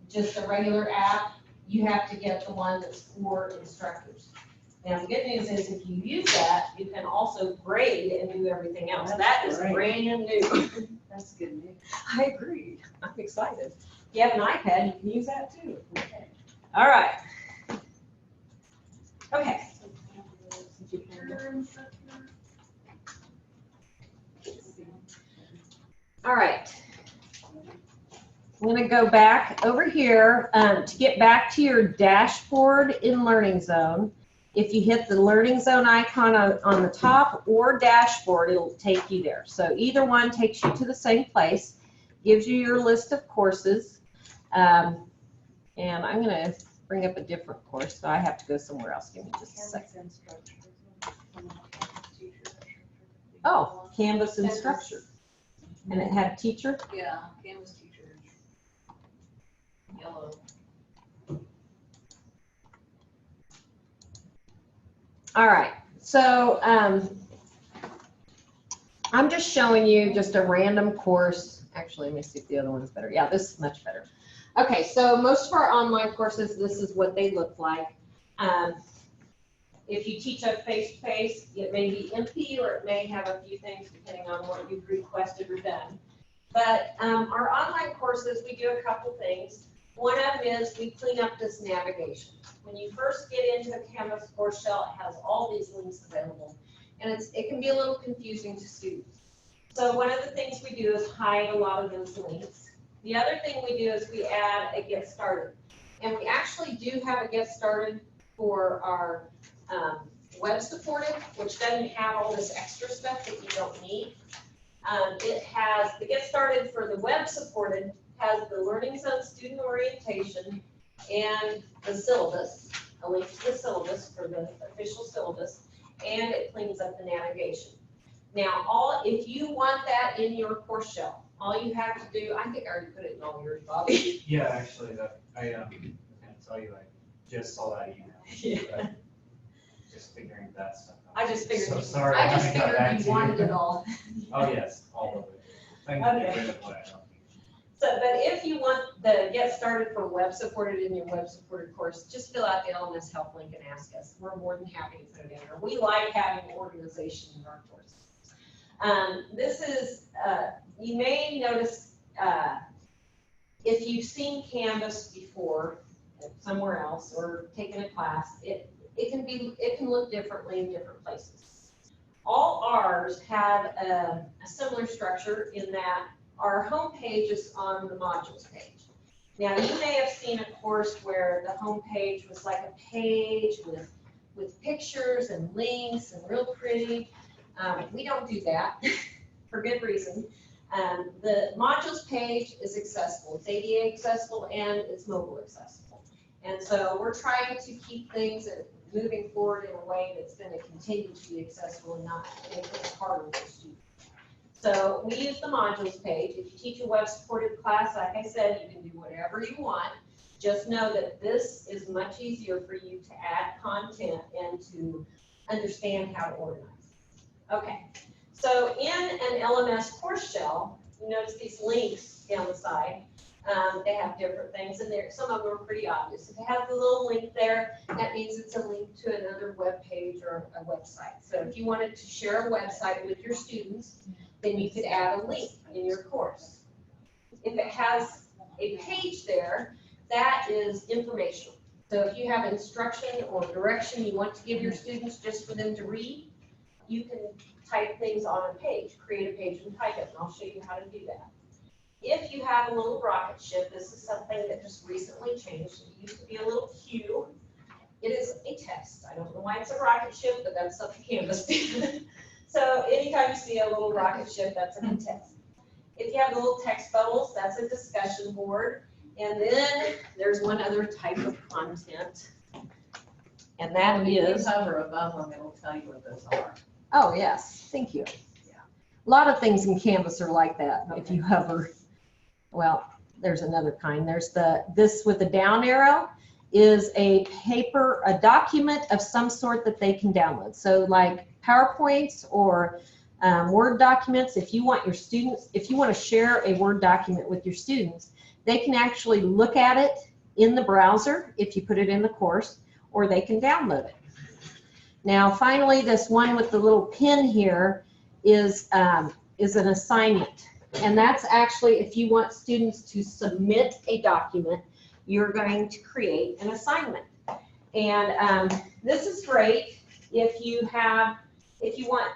just a regular app. You have to get the one that's for instructors. Now, the good news is if you use that, you can also grade and do everything else. That is That's great. brand new. That's good news. I agree. I'm excited. If you have an iPad, you can use that too. All right. Okay. All right. I'm going to go back over here to get back to your dashboard in LearningZone. If you hit the LearningZone icon on the top or dashboard, it'll take you there. So either one takes you to the same place, gives you your list of courses. And I'm going to bring up a different course, so I have to go somewhere else. Give me just a second. Oh, Canvas Instructor. And it had teacher? Yeah, Canvas teacher. Yellow. All right, so I'm just showing you just a random course. Actually, let me see if the other one is better. Yeah, this is much better. Okay, so most of our online courses, this is what they look like. If you teach up face-to-face, it may be empty or it may have a few things depending on what you've requested or done. But our online courses, we do a couple things. One of them is we clean up this navigation. When you first get into a Canvas course shell, it has all these links available. And it can be a little confusing to students. So one of the things we do is hide a lot of those links. The other thing we do is we add a get started. And we actually do have a get started for our web supported, which doesn't have all this extra stuff that you don't need. It has the get started for the web supported, has the LearningZone student orientation and the syllabus, a link to the syllabus for the official syllabus, and it cleans up the navigation. Now, if you want that in your course shell, all you have to do, I think I already put it in all yours, Bobby. Yeah, actually, I can tell you, I just saw that email. Yeah. Just figuring that stuff out. I just figured, So sorry, I just haven't got back figured to you wanted it all. Oh, yes, all of it. I can get Okay. rid of what I don't need. So, but if you want the get started for web supported in your web supported course, just fill out the LMS help link and ask us. We're more than happy to put it in there. We like having organization in our courses. This is, you may notice, if you've seen Canvas before, somewhere else, or taken a class, it can look differently in different places. All ours have a similar structure in that our home page is on the modules page. Now, you may have seen a course where the home page was like a page with pictures and links and real pretty. We don't do that for good reason. The modules page is accessible. It's ADA accessible and it's mobile accessible. And so we're trying to keep things moving forward in a way that's going to continue to be accessible and not make it harder for students. So we use the modules page. If you teach a web-supported class, like I said, you can do whatever you want. Just know that this is much easier for you to add content and to understand how to organize. Okay, so in an LMS course shell, you notice these links down the side. They have different things in there. Some of them are pretty obvious. If it has the little link there, that means it's a link to another web page or a website. So if you wanted to share a website with your students, then you could add a link in your course. If it has a page there, that is informational. So if you have instruction or direction you want to give your students just for them to read, you can type things on a page, create a page and type it, and I'll show you how to do that. If you have a little rocket ship, this is something that just recently changed. It used to be a little cue. It is a text. I don't know why it's a rocket ship, but that's something Canvas did. So anytime you see a little rocket ship, that's a text. If you have the little text bubbles, that's a discussion board. And then there's one other type of content. And that If you is, hover above them, it'll tell you what those are. oh yes, thank you. A lot of things in Canvas are like that. If you hover, well, there's another kind. There's this with the down arrow is a document of some sort that they can download. So like PowerPoints or Word documents, if you want to share a Word document with your students, they can actually look at it in the browser if you put it in the course, or they can download it. Now, finally, this one with the little pin here is an assignment. And that's actually, if you want students to submit a document, you're going to create an assignment. And this is great if you want,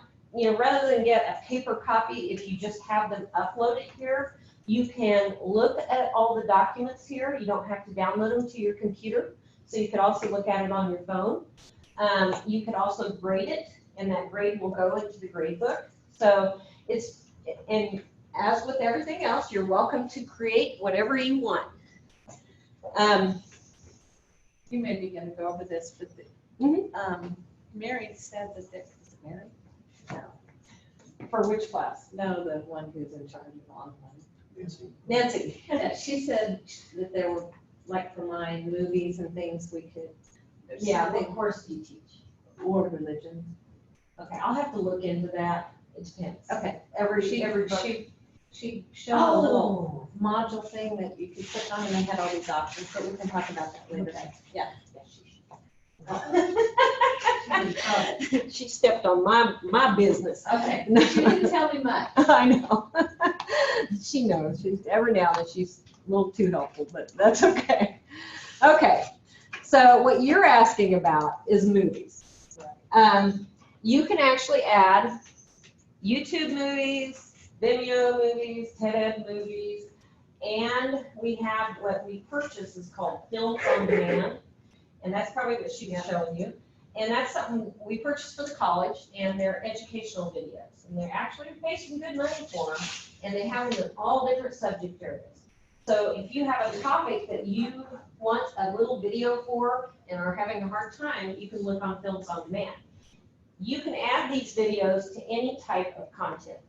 rather than get a paper copy, if you just have them uploaded here, you can look at all the documents here. You don't have to download them to your computer. So you could also look at it on your phone. You could also grade it, and that grade will go into the grade book. So and as with everything else, you're welcome to create whatever you want. You may be gonna go over this, but Mary said that there, is it Mary? No, For which class? no, the one who's in charge of online. Nancy. Yeah, she said that there were, like for mine, movies and things we could. there's Yeah, what something- course do you teach? Or religion. Okay, I'll have to look into that. It depends. Okay. Every book. She showed a little Oh. module thing that you could click on, and they had all these options, so we can talk about that later. Yeah. She stepped on my business. Okay, No. she didn't tell me much. I know. She knows. Every now and then she's a little too helpful, but that's okay. Okay, so what you're asking about is movies. You can actually add YouTube movies, Vimeo movies, TED movies, and we have what we purchase is called Films on Demand, and that's probably what she's showing you. And that's something we purchased for the college, and they're educational videos. And they're actually pay some good money for them, and they have them in all different subject areas. So if you have a topic that you want a little video for and are having a hard time, you can look on Films on Demand. You can add these videos to any type of content.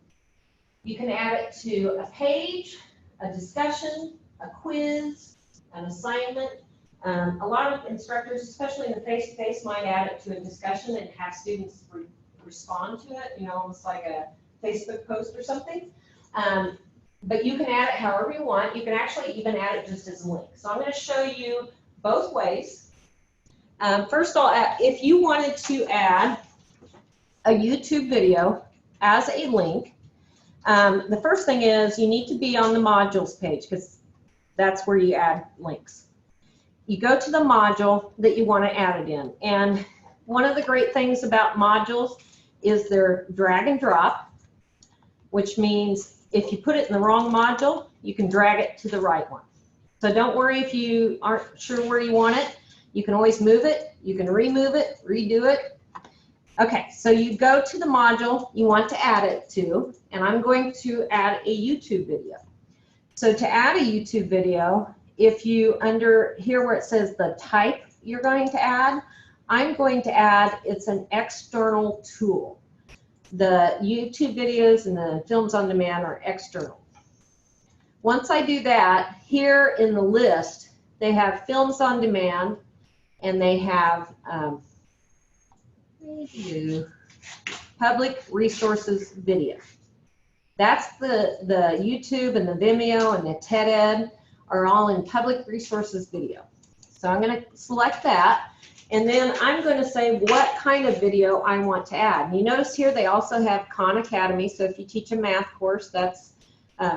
You can add it to a page, a discussion, a quiz, an assignment. A lot of instructors, especially in the face-to-face, might add it to a discussion and have students respond to it, almost like a Facebook post or something. But you can add it however you want. You can actually even add it just as a link. So I'm going to show you both ways. First of all, if you wanted to add a YouTube video as a link, the first thing is you need to be on the modules page because that's where you add links. You go to the module that you want to add it in. And one of the great things about modules is they're drag and drop, which means if you put it in the wrong module, you can drag it to the right one. So don't worry if you aren't sure where you want it. You can always move it. You can remove it, redo it. Okay, so you go to the module you want to add it to, and I'm going to add a YouTube video. So to add a YouTube video, if you under here where it says the type you're going to add, I'm going to add, it's an external tool. The YouTube videos and the Films on Demand are external. Once I do that, here in the list, they have Films on Demand, and they have Public Resources Video. That's the YouTube and the Vimeo and the TED Ed are all in Public Resources Video. So I'm going to select that, and then I'm going to say what kind of video I want to add. And you notice here they also have Khan Academy, so if you teach a math course, that's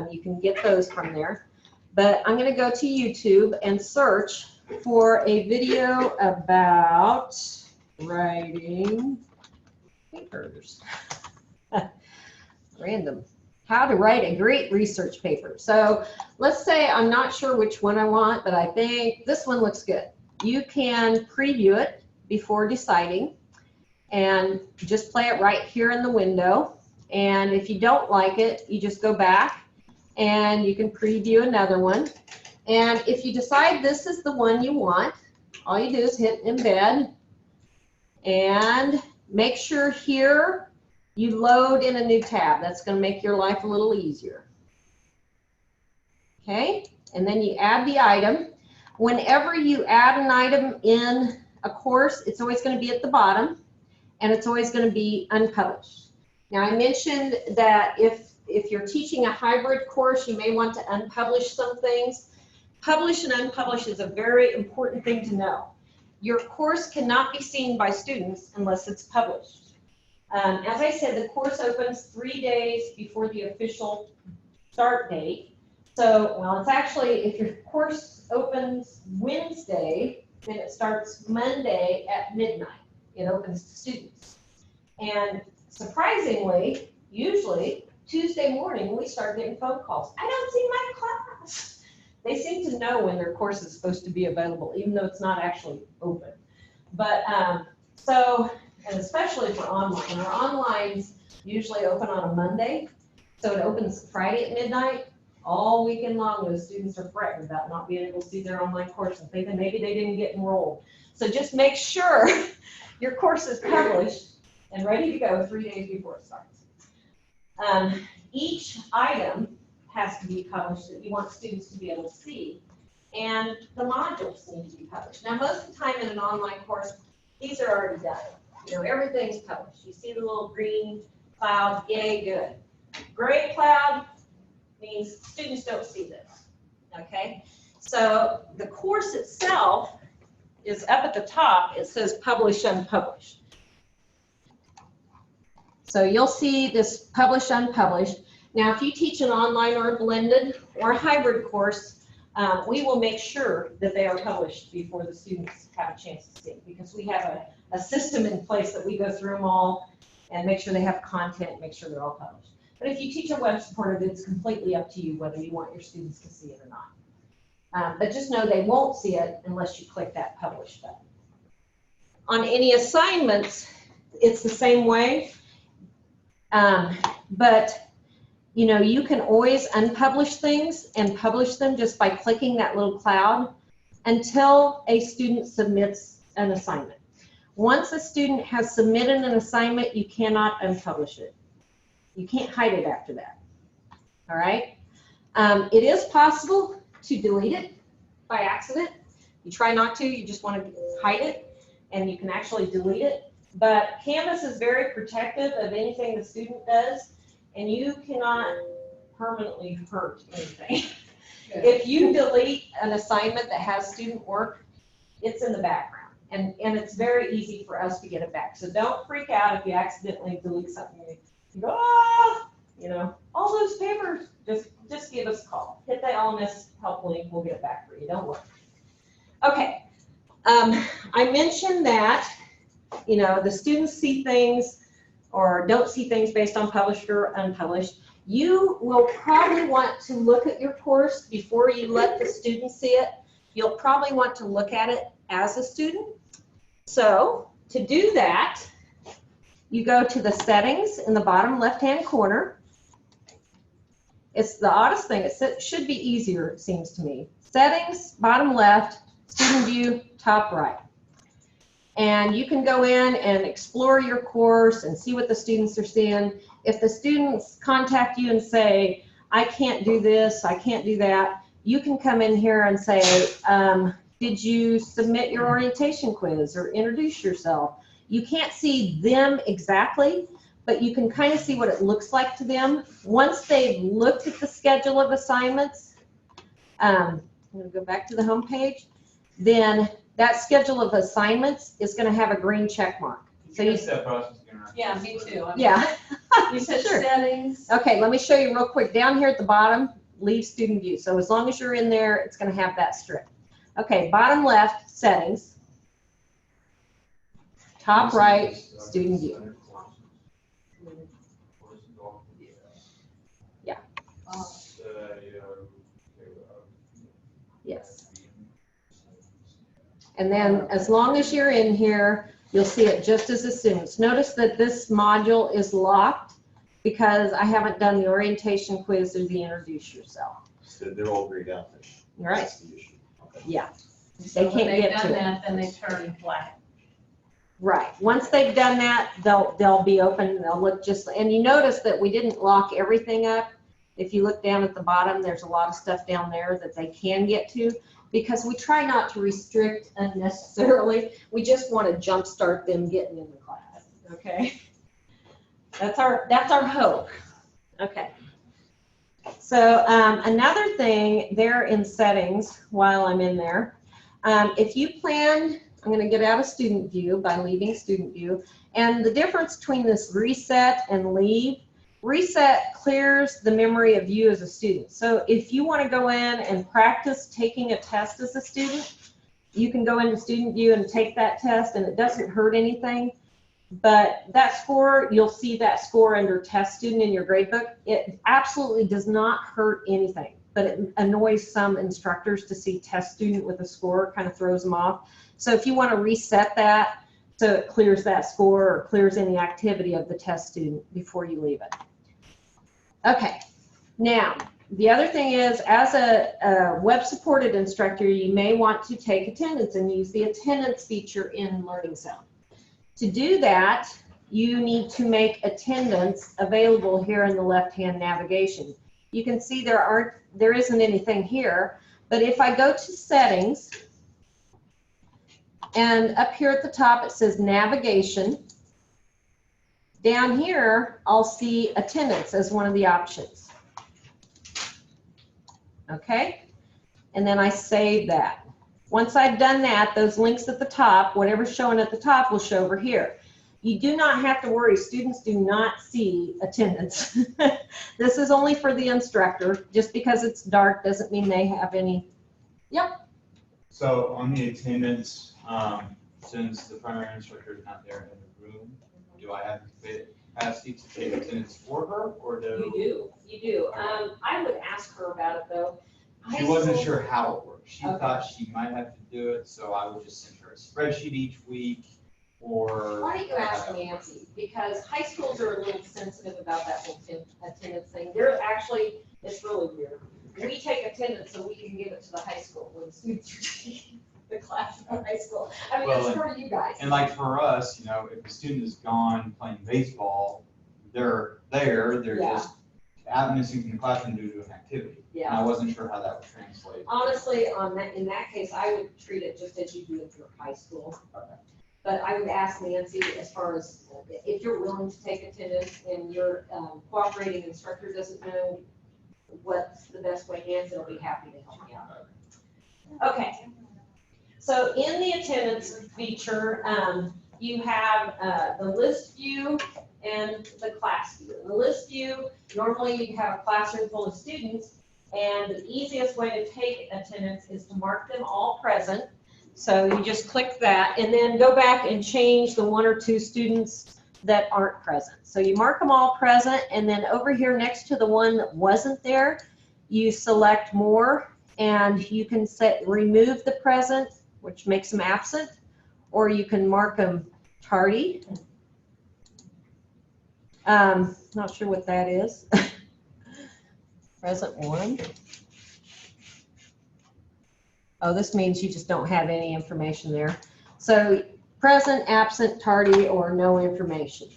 you can get those from there. But I'm going to go to YouTube and search for a video about writing papers. Random. How to write a great research paper. So let's say I'm not sure which one I want, but I think this one looks good. You can preview it before deciding and just play it right here in the window. And if you don't like it, you just go back and you can preview another one. And if you decide this is the one you want, all you do is hit embed and make sure here you load in a new tab. That's going to make your life a little easier. Okay, and then you add the item. Whenever you add an item in a course, it's always going to be at the bottom, and it's always going to be unpublished. Now, I mentioned that if you're teaching a hybrid course, you may want to unpublish some things. Publish and unpublish is a very important thing to know. Your course cannot be seen by students unless it's published. As I said, the course opens 3 days before the official start date. So, well, it's actually, if your course opens Wednesday, then it starts Monday at midnight. It opens to students. And surprisingly, usually, Tuesday morning, we start getting phone calls. I don't see my class. They seem to know when their course is supposed to be available, even though it's not actually open. But So, and especially for online, our onlines usually open on a Monday, so it opens Friday at midnight. All weekend long, those students are fretting about not being able to see their online course and thinking maybe they didn't get enrolled. So just make sure your course is published and ready to go 3 days before it starts. Each item has to be published that you want students to be able to see, and the modules need to be published. Now, most of the time in an online course, these are already done. You know, everything's published. You see the little green cloud, yay, good. Gray cloud means students don't see this, okay? So the course itself is up at the top. It says publish, unpublished. So you'll see this publish, unpublished. Now, if you teach an online or a blended or a hybrid course, we will make sure that they are published before the students have a chance to see, because we have a system in place that we go through them all and make sure they have content, make sure they're all published. But if you teach a web supported, it's completely up to you whether you want your students to see it or not. But just know they won't see it unless you click that publish button. On any assignments, it's the same way. But you know, you can always unpublish things and publish them just by clicking that little cloud until a student submits an assignment. Once a student has submitted an assignment, you cannot unpublish it. You can't hide it after that. All right? It is possible to delete it by accident. You try not to, you just want to hide it, and you can actually delete it. But Canvas is very protective of anything the student does, and you cannot permanently hurt anything. If you delete an assignment that has student work, it's in the background, and it's very easy for us to get it back. So don't freak out if you accidentally delete something. You go, ah, you know, all those papers, just give us a call. Hit the LMS help link, we'll get it back for you, don't worry. Okay, I mentioned that, you know, the students see things or don't see things based on published or unpublished. You will probably want to look at your course before you let the students see it. You'll probably want to look at it as a student. So to do that, you go to the settings in the bottom left-hand corner. It's the oddest thing. It should be easier, it seems to me. Settings, bottom left, student view, top right. And you can go in and explore your course and see what the students are seeing. If the students contact you and say, I can't do this, I can't do that, you can come in here and say, did you submit your orientation quiz or introduce yourself? You can't see them exactly, but you can kind of see what it looks like to them. Once they've looked at the schedule of assignments, I'm going to go back to the home page, then that schedule of assignments is going to have a green check mark. So you that process again, right? Yeah, me too. yeah. You said Sure. settings. Okay, let me show you real quick. Down here at the bottom, leave student view. So as long as you're in there, it's going to have that strip. Okay, bottom left, settings. Top right, student view. Yeah. Yes. And then as long as you're in here, you'll see it just as a student. Notice that this module is locked because I haven't done the orientation quiz or the introduce yourself. So they're all grayed out then. Right. That's the issue. Okay. Yeah. So They when can't they've get done to it. that, then they turn black. Right. Once they've done that, they'll be open and they'll look just, and you notice that we didn't lock everything up. If you look down at the bottom, there's a lot of stuff down there that they can get to because we try not to restrict unnecessarily. We just want to jumpstart them getting in the class. Okay. That's our hope. Okay. So another thing there in settings while I'm in there, if you plan, I'm going to get out of student view by leaving student view. And the difference between this reset and leave, reset clears the memory of you as a student. So if you want to go in and practice taking a test as a student, you can go into student view and take that test and it doesn't hurt anything. But that score, you'll see that score under test student in your gradebook. It absolutely does not hurt anything, but it annoys some instructors to see test student with a score, kind of throws them off. So if you want to reset that so it clears that score or clears any activity of the test student before you leave it. Okay, now the other thing is, as a web-supported instructor, you may want to take attendance and use the attendance feature in LearningZone. To do that, you need to make attendance available here in the left-hand navigation. You can see there isn't anything here, but if I go to settings, and up here at the top it says navigation, down here I'll see attendance as one of the options. Okay, and then I save that. Once I've done that, those links at the top, whatever's showing at the top will show over here. You do not have to worry, students do not see attendance. This is only for the instructor. Just because it's dark doesn't mean they have any. Yep. So on the attendance, since the primary instructor is not there in the room, do I have the capacity to take attendance for her, or do? You do. I would ask her about it though. She wasn't sure how it worked. She Okay. thought she might have to do it, so I would just send her a spreadsheet each week, or. Why don't you ask Nancy? Because high schools are a little sensitive about that whole attendance thing. They're actually, it's really weird. We take attendance so we can give it to the high school when students are taking the class in high school. I mean, Well, it's for you guys. And like for us, you know, if a student is gone playing baseball, they're there, they're Yeah. just out missing from the classroom due to an activity. And Yeah. I wasn't sure how that would translate. Honestly, in that case, I would treat it just as you do with your high school. But I would ask Nancy as far as if you're willing to take attendance and your cooperating instructor doesn't know what's the best way to answer, I'll be happy to help you out. Okay. So in the attendance feature, you have the list view and the class view. In the list view, normally you have a classroom full of students, and the easiest way to take attendance is to mark them all present. So you just click that and then go back and change the 1 or 2 students that aren't present. So you mark them all present, and then over here next to the one that wasn't there, you select more, and you can remove the present, which makes them absent, or you can mark them tardy. Not sure what that is. Present 1. Oh, this means you just don't have any information there. So present, absent, tardy, or no information.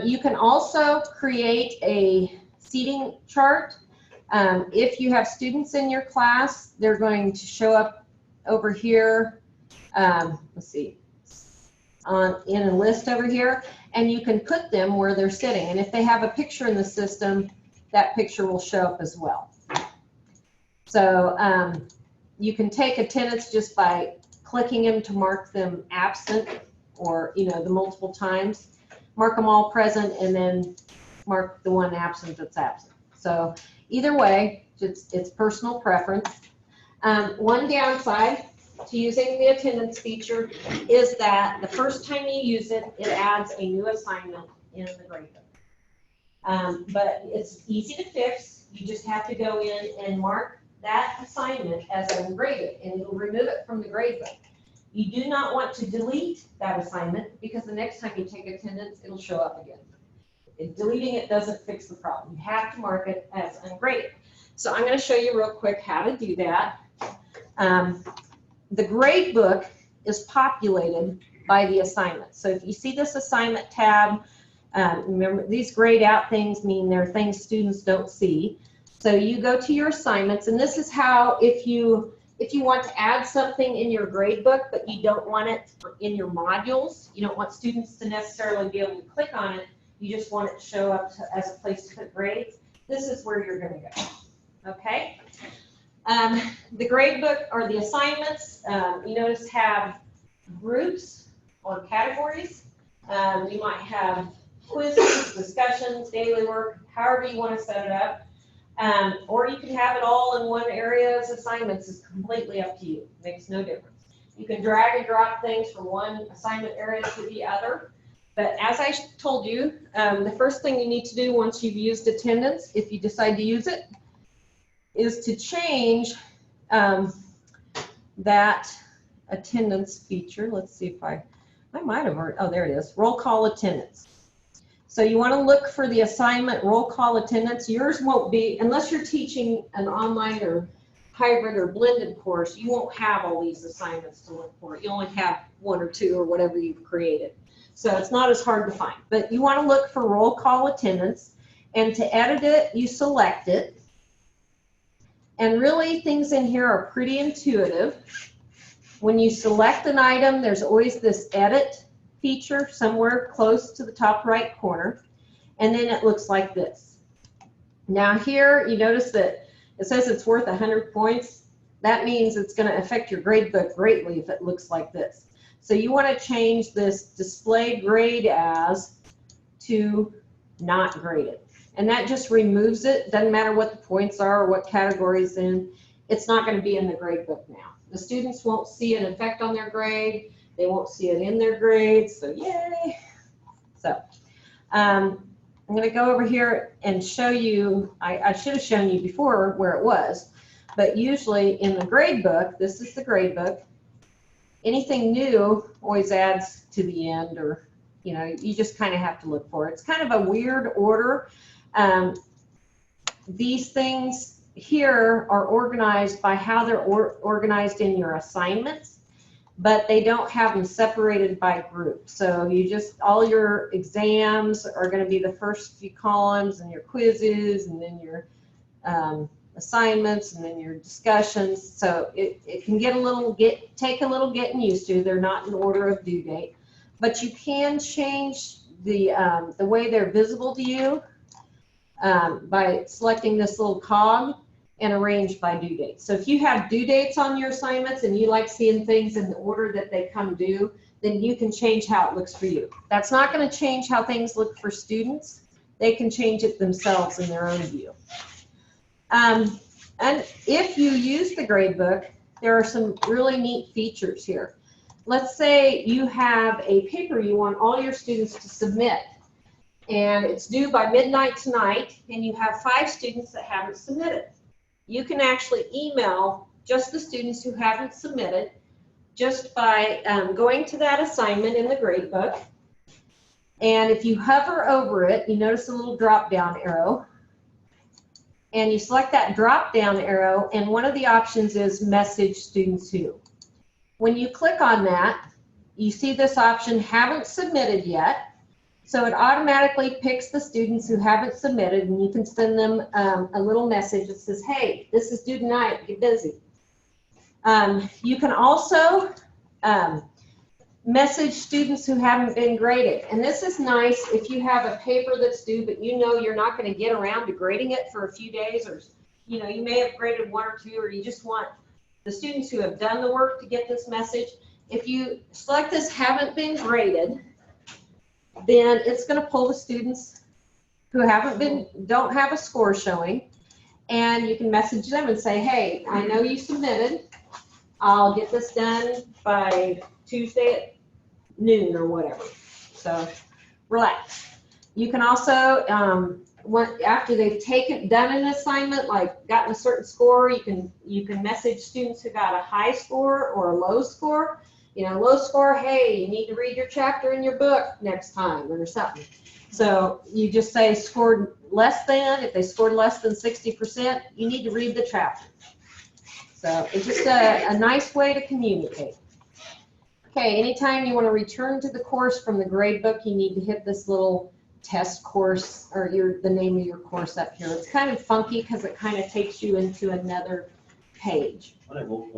You can also create a seating chart. If you have students in your class, they're going to show up over here. Let's see, in a list over here, and you can put them where they're sitting. And if they have a picture in the system, that picture will show up as well. So you can take attendance just by clicking them to mark them absent, or the multiple times. Mark them all present, and then mark the one absent that's absent. So either way, it's personal preference. One downside to using the attendance feature is that the first time you use it, it adds a new assignment in the gradebook. But it's easy to fix. You just have to go in and mark that assignment as ungraded, and it'll remove it from the gradebook. You do not want to delete that assignment, because the next time you take attendance, it'll show up again. Deleting it doesn't fix the problem. You have to mark it as ungraded. So I'm going to show you real quick how to do that. The gradebook is populated by the assignment. So if you see this assignment tab, remember these grayed out things mean they're things students don't see. So you go to your assignments, and this is how, if you want to add something in your gradebook, but you don't want it in your modules, you don't want students to necessarily be able to click on it, you just want it to show up as a place to put grades, this is where you're going to go. Okay? The gradebook, or the assignments, you notice have groups or categories. You might have quizzes, discussions, daily work, however you want to set it up. Or you can have it all in one area as assignments. Is completely up to you. Makes no difference. You can drag and drop things from one assignment area to the other. But as I told you, the first thing you need to do once you've used attendance, if you decide to use it, is to change that attendance feature. Let's see if I I might have heard, oh, there it is, roll call attendance. So you want to look for the assignment roll call attendance. Yours won't be, unless you're teaching an online or hybrid or blended course, you won't have all these assignments to look for. You only have 1 or 2 or whatever you've created. So it's not as hard to find. But you want to look for roll call attendance, and to edit it, you select it. And really, things in here are pretty intuitive. When you select an item, there's always this edit feature somewhere close to the top right corner, and then it looks like this. Now here, you notice that it says it's worth 100 points. That means it's going to affect your gradebook greatly if it looks like this. So you want to change this display grade as to not graded. And that just removes it. Doesn't matter what the points are or what category it's in. It's not going to be in the gradebook now. The students won't see an effect on their grade. They won't see it in their grades. So yay. So I'm going to go over here and show you. I should have shown you before where it was. But usually in the gradebook, this is the gradebook. Anything new always adds to the end, or you just kind of have to look for it. It's kind of a weird order. These things here are organized by how they're organized in your assignments, but they don't have them separated by group. So all your exams are going to be the first few columns, and your quizzes, and then your assignments, and then your discussions. So it can take a little getting used to. They're not in order of due date, but you can change the way they're visible to you by selecting this little cog and arrange by due date. So if you have due dates on your assignments and you like seeing things in the order that they come due, then you can change how it looks for you. That's not going to change how things look for students. They can change it themselves in their own view. And if you use the gradebook, there are some really neat features here. Let's say you have a paper you want all your students to submit, and it's due by midnight tonight, and you have 5 students that haven't submitted. You can actually email just the students who haven't submitted just by going to that assignment in the gradebook. And if you hover over it, you notice a little drop-down arrow. And you select that drop-down arrow, and one of the options is message students who. When you click on that, you see this option, haven't submitted yet. So it automatically picks the students who haven't submitted, and you can send them a little message that says, hey, this is due tonight, get busy. You can also message students who haven't been graded. And this is nice if you have a paper that's due, but you're not going to get around to grading it for a few days, or you may have graded 1 or 2, or you just want the students who have done the work to get this message. If you select this haven't been graded, then it's going to pull the students who don't have a score showing, and you can message them and say, hey, I know you submitted. I'll get this done by Tuesday at noon or whatever. So relax. You can also, after they've done an assignment, like gotten a certain score, you can message students who got a high score or a low score. Low score, hey, you need to read your chapter in your book next time or something. So you just say scored less than. If they scored less than 60%, you need to read the chapter. So it's just a nice way to communicate. Okay, anytime you want to return to the course from the gradebook, you need to hit this little test course, or the name of your course up here. It's kind of funky because it kind of takes you into another page. When I roll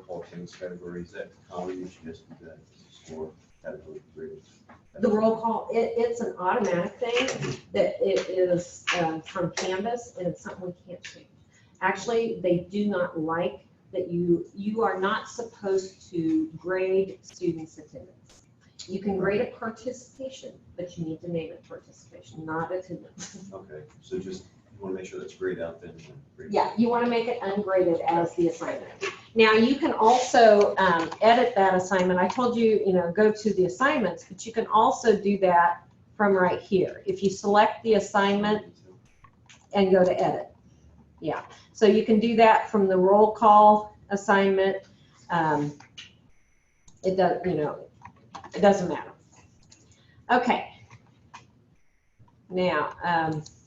call things category, is that common? You should just do that score category grade. The roll call, it's an automatic thing that it is from Canvas, and it's something we can't change. Actually, they do not like that you are not supposed to grade students' attendance. You can grade a participation, but you need to name it participation, not attendance. Okay, so just you want to make sure that's grayed out then. Yeah, you want to make it ungraded as the assignment. Now you can also edit that assignment. I told you, go to the assignments, but you can also do that from right here. If you select the assignment and go to edit. Yeah, so you can do that from the roll call assignment. It does, It doesn't matter. Okay. Now,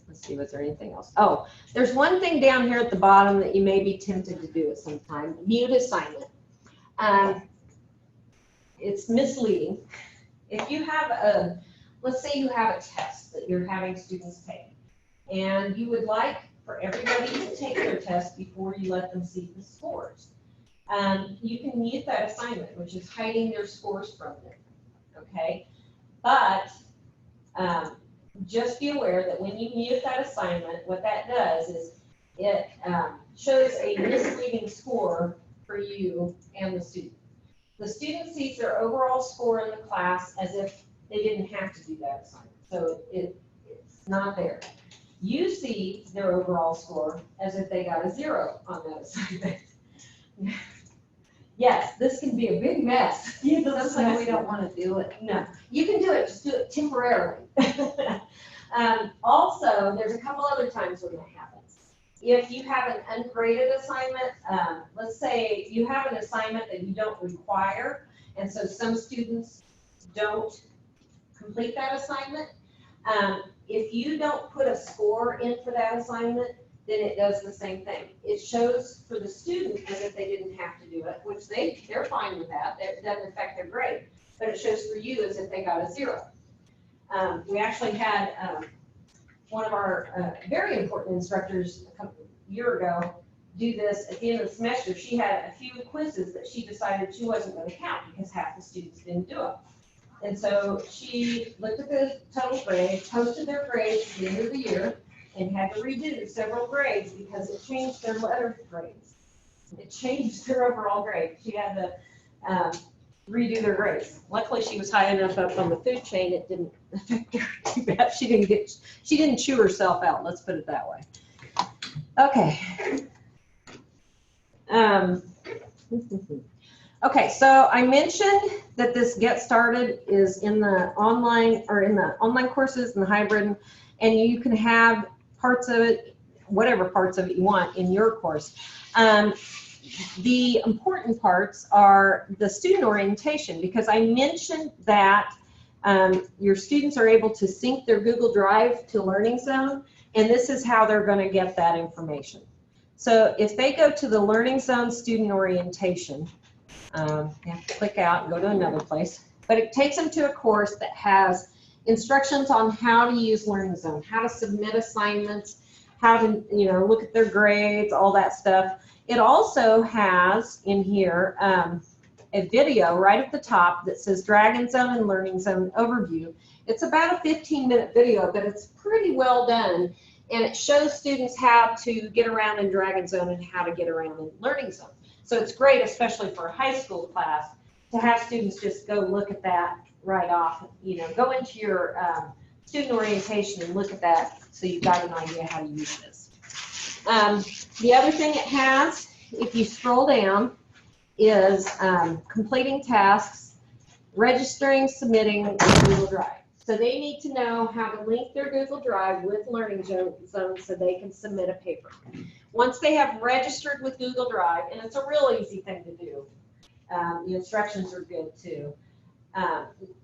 let's see, was there anything else? Oh, there's one thing down here at the bottom that you may be tempted to do at some time, mute assignment. It's misleading. If you have let's say you have a test that you're having students take, and you would like for everybody to take their test before you let them see the scores. You can mute that assignment, which is hiding their scores from them, okay? But just be aware that when you mute that assignment, what that does is it shows a misleading score for you and the student. The student sees their overall score in the class as if they didn't have to do that assignment, so it's not there. You see their overall score as if they got a 0 on that assignment. Yes, this can be a big mess. That's why we don't want to do it. No, you can do it, just do it temporarily. Also, there's a couple other times when that happens. If you have an ungraded assignment, let's say you have an assignment that you don't require, and so some students don't complete that assignment. If you don't put a score in for that assignment, then it does the same thing. It shows for the student as if they didn't have to do it, which they're fine with that. It doesn't affect their grade. But it shows for you as if they got a 0. We actually had one of our very important instructors a year ago do this at the end of the semester. She had a few quizzes that she decided she wasn't going to count because half the students didn't do it. And so she looked at the total grade, posted their grades at the end of the year, and had to redo several grades because it changed their letter grades. It changed their overall grade. She had to redo their grades. Luckily, she was high enough up on the food chain, it didn't affect her too bad. She didn't chew herself out, let's put it that way. Okay. Okay, so I mentioned that this Get Started is in the online courses and the hybrid, and you can have parts of it, whatever parts of it you want in your course. The important parts are the student orientation, because I mentioned that your students are able to sync their Google Drive to LearningZone, and this is how they're going to get that information. So if they go to the LearningZone student orientation, you have to click out and go to another place, but it takes them to a course that has instructions on how to use LearningZone, how to submit assignments, how to look at their grades, all that stuff. It also has in here a video right at the top that says DragonZone and LearningZone overview. It's about a 15-minute video, but it's pretty well done, and it shows students how to get around in DragonZone and how to get around in LearningZone. So it's great, especially for a high school class, to have students just go look at that right off. Go into your student orientation and look at that so you've got an idea how to use this. The other thing it has, if you scroll down, is completing tasks, registering, submitting Google Drive. So they need to know how to link their Google Drive with LearningZone so they can submit a paper. Once they have registered with Google Drive, and it's a real easy thing to do, the instructions are good too.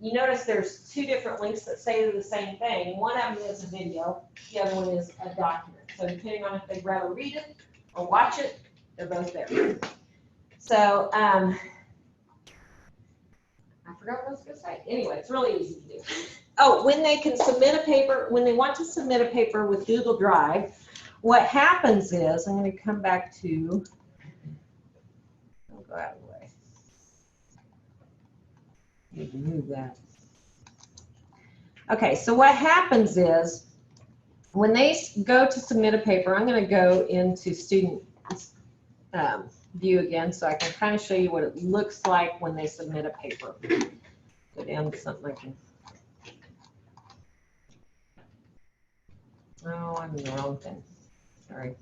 You notice there's 2 different links that say the same thing. One of them is a video, the other one is a document. So depending on if they'd rather read it or watch it, they're both there. So I forgot what I was going to say. Anyway, it's really easy to do. Oh, when they can submit a paper, when they want to submit a paper with Google Drive, what happens is, I'm going to come back to, I'll go out of the way. Need to move that. Okay, so what happens is, when they go to submit a paper, I'm going to go into student view again so I can kind of show you what it looks like when they submit a paper. Go down to something I can. Oh, I'm in the wrong thing. Sorry.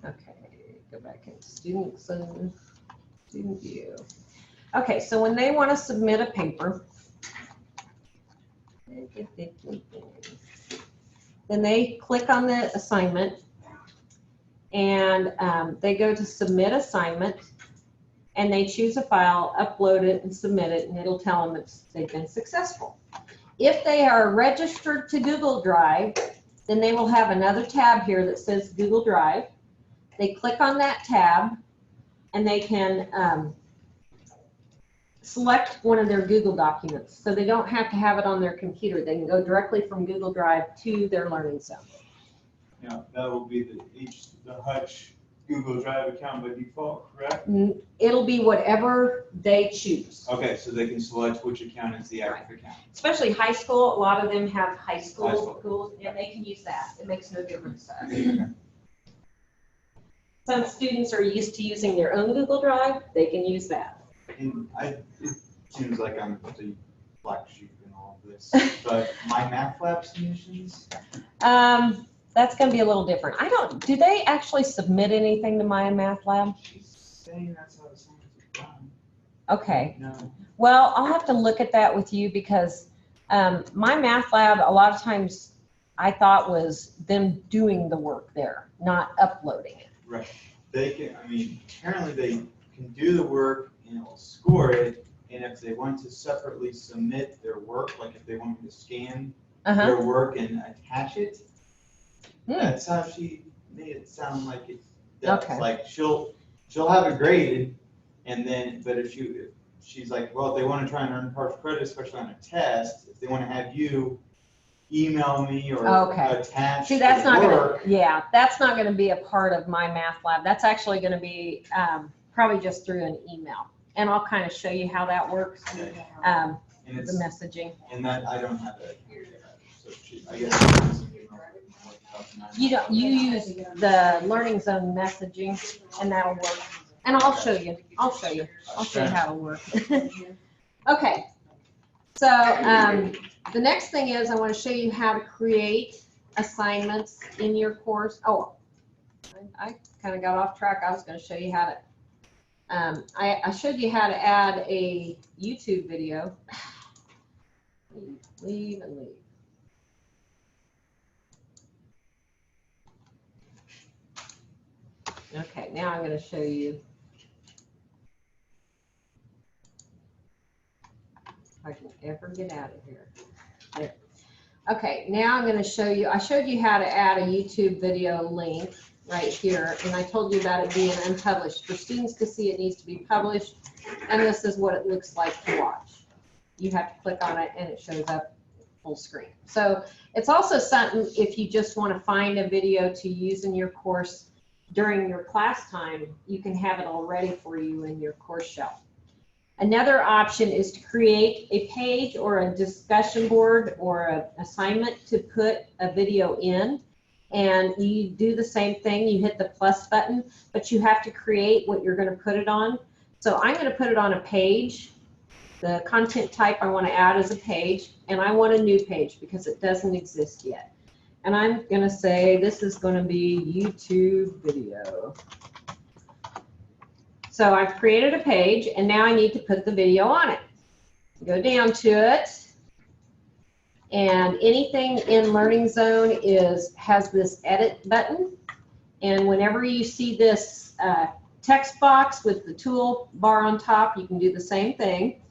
Okay, go back into student view. Okay, so when they want to submit a paper, Then they click on the assignment and they go to submit assignment and they choose a file, upload it and submit it, and it'll tell them they've been successful. If they are registered to Google Drive, then they will have another tab here that says Google Drive. They click on that tab and they can select one of their Google documents. So they don't have to have it on their computer. They can go directly from Google Drive to their LearningZone. Yeah, that will be the Hutch Google Drive account by default, correct? It'll be whatever they choose. Okay, so they can select which account is the active account. Especially high school, a lot of them have high High school school. schools, and they can use that. It makes no difference to us. Some students are used to using their own Google Drive, they can use that. And it seems like I'm the black sheep in all of this, but my math lab submissions, That's gonna be a little different. Do they actually submit anything to my math lab? she's saying that's how the assignments are done. Okay, No. well, I'll have to look at that with you because my math lab, a lot of times I thought was them doing the work there, not uploading it. Right. They can, apparently they can do the work and it will score it. And if they want to separately submit their work, like if they want me to scan their work and attach it, that's how she made it sound like it does. Okay. Like she'll have it graded, and then, but if she's like, well, if they want to try and earn partial credit, especially on a test, if they want to have you email me or attach See, that's the not work. that's not gonna be a part of my math lab. That's actually gonna be probably just through an email. And I'll kind of show you how that works, And the it's, messaging. and that I don't have that here. So I guess. You use the LearningZone messaging and that'll work. And I'll show you how it'll work. Okay, so the next thing is I want to show you how to create assignments in your course. Oh, I kind of got off track. I was going to show you how to, I showed you how to add a YouTube video. Leave and leave. Okay, now I'm going to show you. If I can ever get out of here. There. Okay, now I'm going to show you. I showed you how to add a YouTube video link right here, and I told you about it being unpublished. For students to see, it needs to be published, and this is what it looks like to watch. You have to click on it, and it shows up full screen. So it's also something if you just want to find a video to use in your course during your class time, you can have it all ready for you in your course shelf. Another option is to create a page or a discussion board or an assignment to put a video in. And you do the same thing, you hit the plus button, but you have to create what you're going to put it on. So I'm going to put it on a page. The content type I want to add is a page, and I want a new page because it doesn't exist yet. And I'm going to say this is going to be YouTube video. So I've created a page, and now I need to put the video on it. Go down to it, and anything in LearningZone has this edit button. And whenever you see this text box with the toolbar on top, you can do the same thing.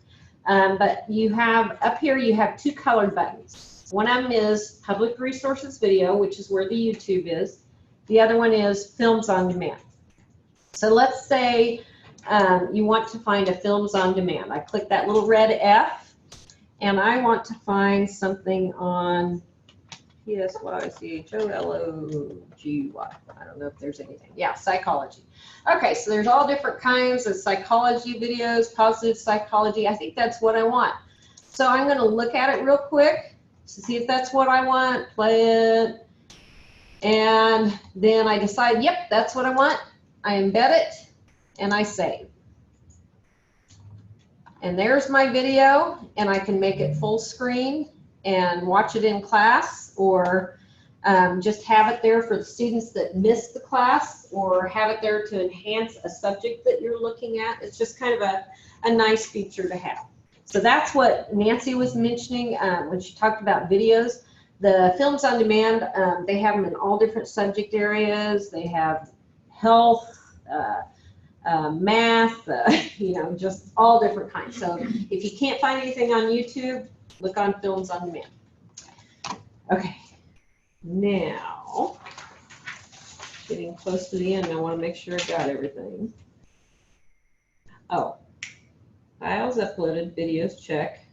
But you have, up here you have two colored buttons. One of them is Public Resources Video, which is where the YouTube is. The other one is Films on Demand. So let's say you want to find a Films on Demand. I click that little red F, and I want to find something on PSYCHOLOGY. I don't know if there's anything. Yeah, psychology. Okay, so there's all different kinds of psychology videos, positive psychology. I think that's what I want. So I'm going to look at it real quick to see if that's what I want, play it, and then I decide, yep, that's what I want. I embed it, and I save. And there's my video, and I can make it full screen and watch it in class, or just have it there for the students that missed the class, or have it there to enhance a subject that you're looking at. It's just kind of a nice feature to have. So that's what Nancy was mentioning when she talked about videos. The films on demand, they have them in all different subject areas. They have health, math, just all different kinds. So if you can't find anything on YouTube, look on films on demand. Okay, now, getting close to the end, I want to make sure I got everything. Oh, files uploaded, videos, check.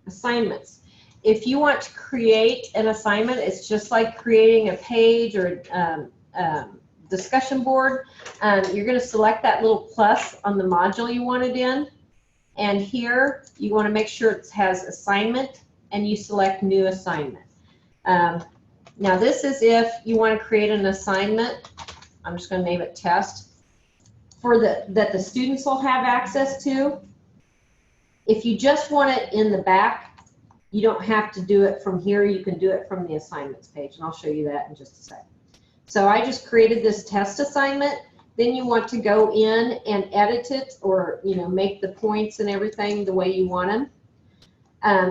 Assignments. If you want to create an assignment, it's just like creating a page or discussion board. You're going to select that little plus on the module you want it in. And here, you want to make sure it has assignment, and you select new assignment. Now this is if you want to create an assignment. I'm just going to name it test that the students will have access to. If you just want it in the back, you don't have to do it from here. You can do it from the assignments page, and I'll show you that in just a second. So I just created this test assignment. Then you want to go in and edit it, or make the points and everything the way you want them.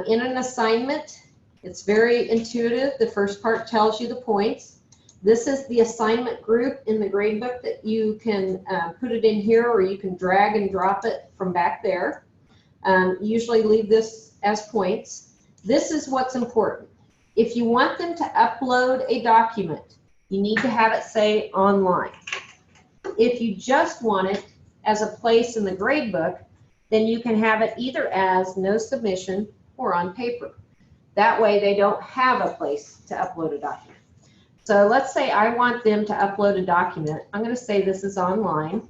In an assignment, it's very intuitive. The first part tells you the points. This is the assignment group in the gradebook that you can put it in here, or you can drag and drop it from back there. Usually leave this as points. This is what's important. If you want them to upload a document, you need to have it say online. If you just want it as a place in the gradebook, then you can have it either as no submission or on paper. That way they don't have a place to upload a document. So let's say I want them to upload a document. I'm going to say this is online.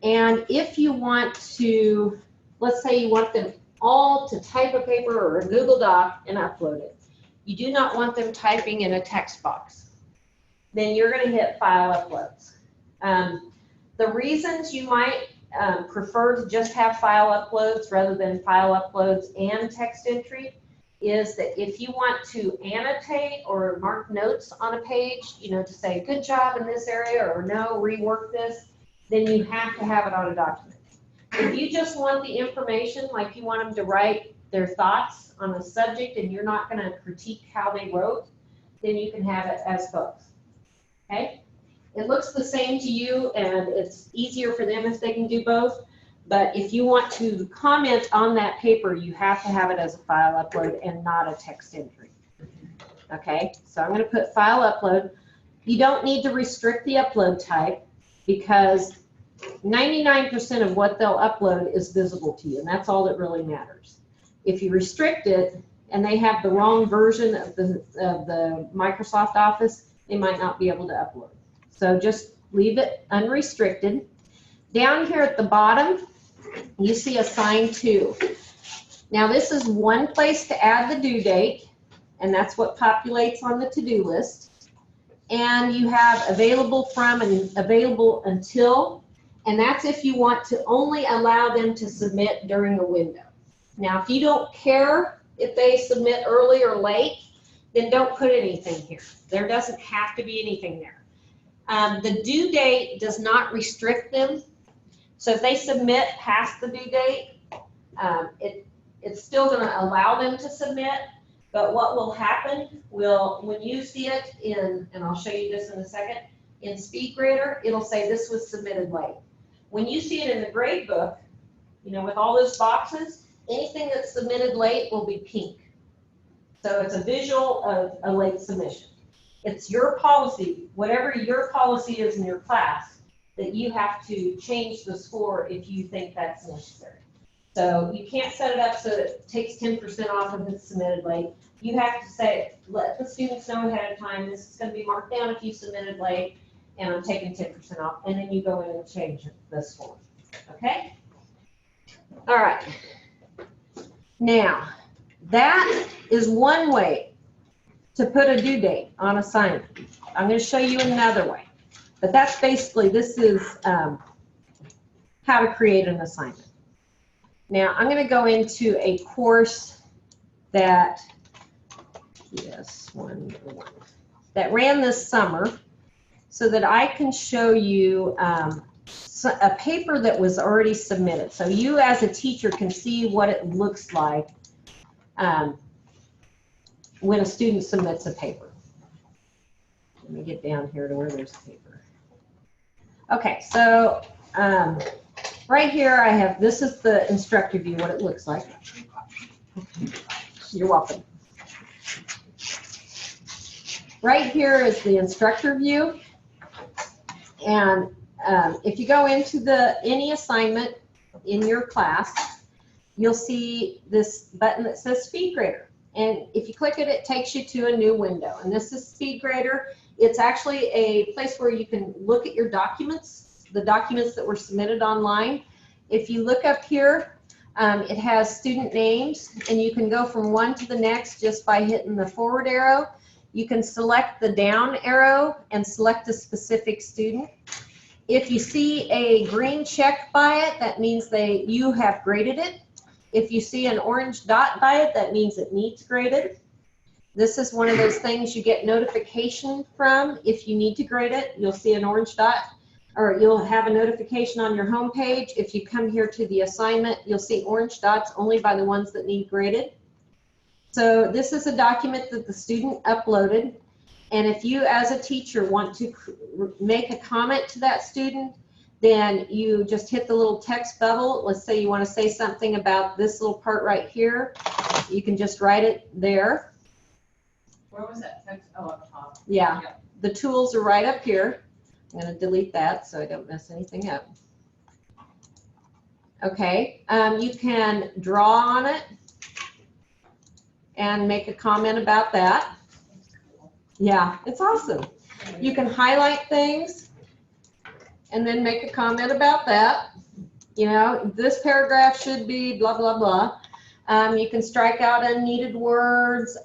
And if you want to, let's say you want them all to type a paper or a Google Doc and upload it. You do not want them typing in a text box. Then you're going to hit File Uploads. The reasons you might prefer to just have file uploads rather than file uploads and text entry is that if you want to annotate or mark notes on a page, to say good job in this area or no, rework this, then you have to have it on a document. If you just want the information, like you want them to write their thoughts on the subject and you're not going to critique how they wrote, then you can have it as both. Okay? It looks the same to you, and it's easier for them if they can do both. But if you want to comment on that paper, you have to have it as a file upload and not a text entry. Okay, so I'm going to put file upload. You don't need to restrict the upload type because 99% of what they'll upload is visible to you, and that's all that really matters. If you restrict it and they have the wrong version of the Microsoft Office, they might not be able to upload. So just leave it unrestricted. Down here at the bottom, you see Assign To. Now this is one place to add the due date, and that's what populates on the to-do list. And you have available from and available until, and that's if you want to only allow them to submit during a window. Now if you don't care if they submit early or late, then don't put anything here. There doesn't have to be anything there. The due date does not restrict them. So if they submit past the due date, it's still going to allow them to submit. But what will happen when you see it in, and I'll show you this in a second, in SpeedGrader, it'll say this was submitted late. When you see it in the gradebook, with all those boxes, anything that's submitted late will be pink. So it's a visual of a late submission. It's your policy, whatever your policy is in your class, that you have to change the score if you think that's necessary. So you can't set it up so that it takes 10% off if it's submitted late. You have to say, let the students know ahead of time, this is going to be marked down if you submitted late, and I'm taking 10% off, and then you go in and change the score. Okay? All right. Now, that is one way to put a due date on assignment. I'm going to show you another way. But that's basically, this is how to create an assignment. Now, I'm going to go into a course that, that ran this summer so that I can show you a paper that was already submitted. So you as a teacher can see what it looks like when a student submits a paper. Let me get down here to where there's a paper. Okay, so right here I have, this is the instructor view, what it looks like. You're welcome. Right here is the instructor view. And if you go into any assignment in your class, you'll see this button that says Speed Grader. And if you click it, it takes you to a new window. And this is Speed Grader. It's actually a place where you can look at your documents, the documents that were submitted online. If you look up here, it has student names, and you can go from one to the next just by hitting the forward arrow. You can select the down arrow and select a specific student. If you see a green check by it, that means you have graded it. If you see an orange dot by it, that means it needs graded. This is one of those things you get notification from. If you need to grade it, you'll see an orange dot, or you'll have a notification on your home page. If you come here to the assignment, you'll see orange dots only by the ones that need graded. So this is a document that the student uploaded. And if you as a teacher want to make a comment to that student, then you just hit the little text bubble. Let's say you want to say something about this little part right here. You can just write it there. Where was that text? Oh, up top. Yeah, the tools are right up here. I'm going to delete that so I don't mess anything up. Okay, you can draw on it and make a comment about that. Yeah, it's awesome. You can highlight things and then make a comment about that. You know, this paragraph should be blah, blah, blah. You can strike out unneeded words.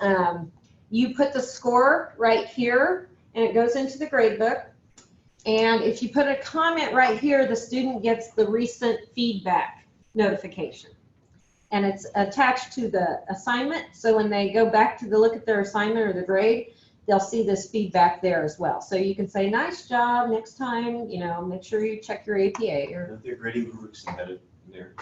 You put the score right here, and it goes into the gradebook. And if you put a comment right here, the student gets the recent feedback notification. And it's attached to the assignment, so when they go back to look at their assignment or the grade, they'll see this feedback there as well. So you can say, nice job, next time, you know, make sure you check your APA. Are there grading rubrics embedded in there?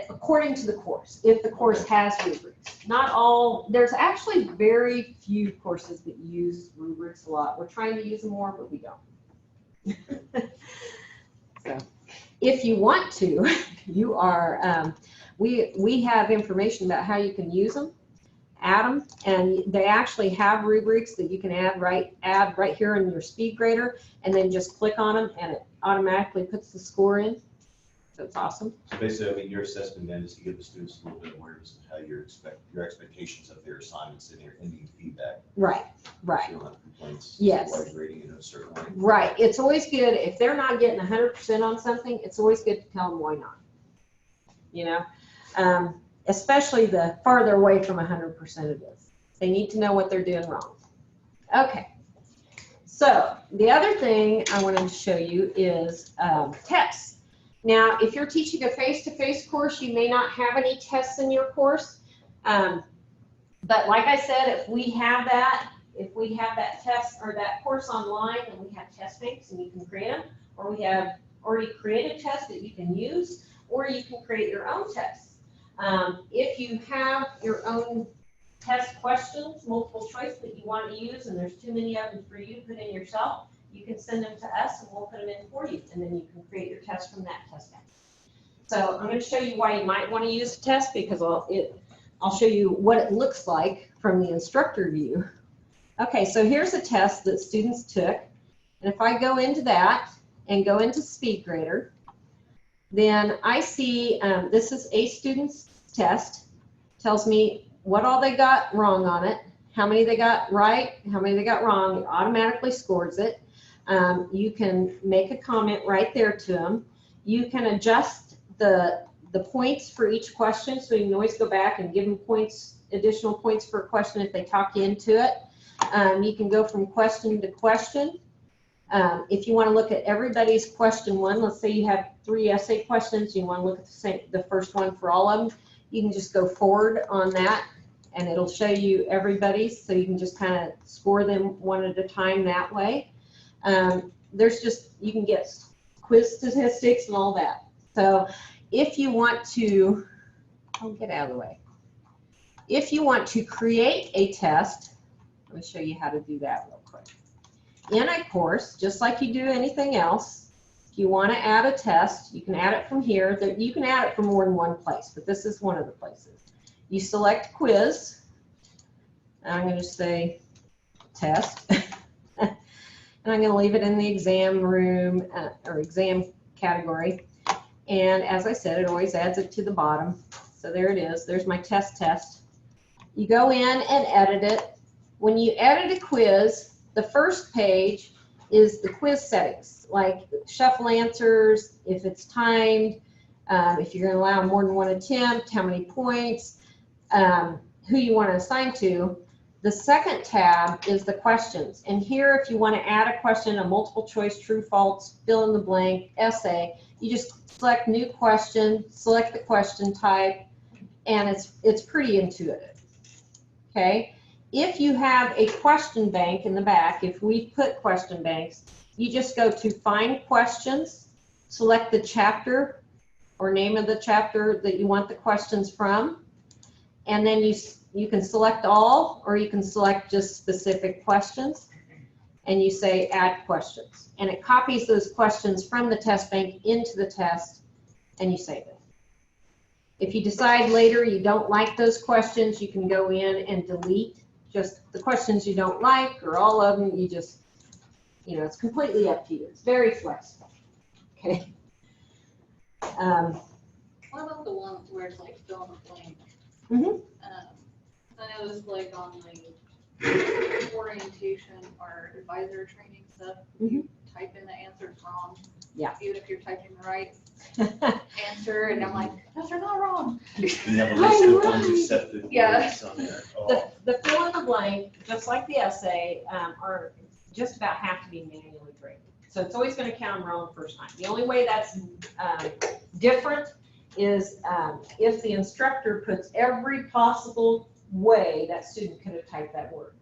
According to the course, if the course has rubrics. Not all, there's actually very few courses that use rubrics a lot. We're trying to use them more, but we don't. So if you want to, you are, we have information about how you can use them, add them, and they actually have rubrics that you can add right here in your speed grader, and then just click on them and it automatically puts the score in. So it's awesome. So basically, I mean, your assessment then is to give the students a little bit of awareness of how your expectations of their assignments and their ending feedback. Right, right. So you don't have complaints. Yes. Why grading in a certain way. Right. It's always good if they're not getting 100% on something. It's always good to tell them why not. You know, especially the farther away from 100% it is. They need to know what they're doing wrong. Okay. So the other thing I wanted to show you is tests. Now, if you're teaching a face-to-face course, you may not have any tests in your course. But like I said, if we have that test or that course online, and we have test banks and you can create them, or we have already created tests that you can use, or you can create your own tests. If you have your own test questions, multiple choice that you want to use, and there's too many of them for you to put in yourself, you can send them to us and we'll put them in for you, and then you can create your test from that test bank. So I'm going to show you why you might want to use a test, because I'll show you what it looks like from the instructor view. Okay, so here's a test that students took, and if I go into that and go into Speed Grader, then I see this is a student's test. Tells me what all they got wrong on it, how many they got right, how many they got wrong. It automatically scores it. You can make a comment right there to them. You can adjust the points for each question, so you can always go back and give them points, additional points for a question if they talk you into it. You can go from question to question. If you want to look at everybody's question one, let's say you have 3 essay questions, you want to look at the first one for all of them, you can just go forward on that and it'll show you everybody's, so you can just kind of score them one at a time that way. You can get quiz statistics and all that. So if you want to, I'll get out of the way. If you want to create a test, let me show you how to do that real quick. In a course, just like you do anything else, if you want to add a test, you can add it from here. You can add it from more than one place, but this is one of the places. You select quiz. I'm going to say test. And I'm going to leave it in the exam room or exam category. And as I said, it always adds it to the bottom. So there it is. There's my test. You go in and edit it. When you edit a quiz, the first page is the quiz settings, like shuffle answers, if it's timed, if you're going to allow more than one attempt, how many points, who you want to assign to. The second tab is the questions. And here, if you want to add a question, a multiple choice, true, false, fill in the blank, essay, you just select new question, select the question type, and it's pretty intuitive. Okay? If you have a question bank in the back, if we put question banks, you just go to find questions, select the chapter or name of the chapter that you want the questions from, and then you can select all, or you can select just specific questions, and you say add questions. And it copies those questions from the test bank into the test, and you save it. If you decide later you don't like those questions, you can go in and delete just the questions you don't like, or all of them. You just, it's completely up to you. It's very flexible. Okay. What about the one where it's like fill in the blank? Mm-hmm. I noticed like on the orientation or advisor training stuff, you type in the answers wrong. Yeah. Even if you're typing the right answer, and I'm like, those are not wrong. You have a list of ones you set the grades on there. Oh. The fill in the blank, just like the essay, are just about have to be manually graded. So it's always going to count them wrong the first time. The only way that's different is if the instructor puts every possible way that student could have typed that word.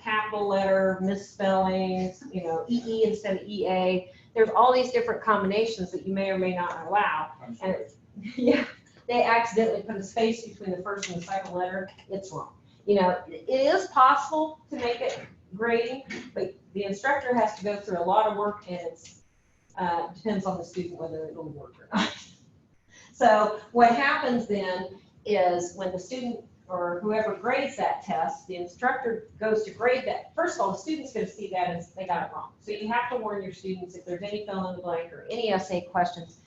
Capital letter, misspellings, EE instead of EA. There's all these different combinations that you may or may not allow. And yeah, they accidentally put a space between the first and the second letter. It's wrong. It is possible to make it grading, but the instructor has to go through a lot of work, and it depends on the student whether it'll work or not. So what happens then is when the student or whoever grades that test, the instructor goes to grade that. First of all, the student's going to see that and they got it wrong. So you have to warn your students if there's any fill in the blank or any essay questions,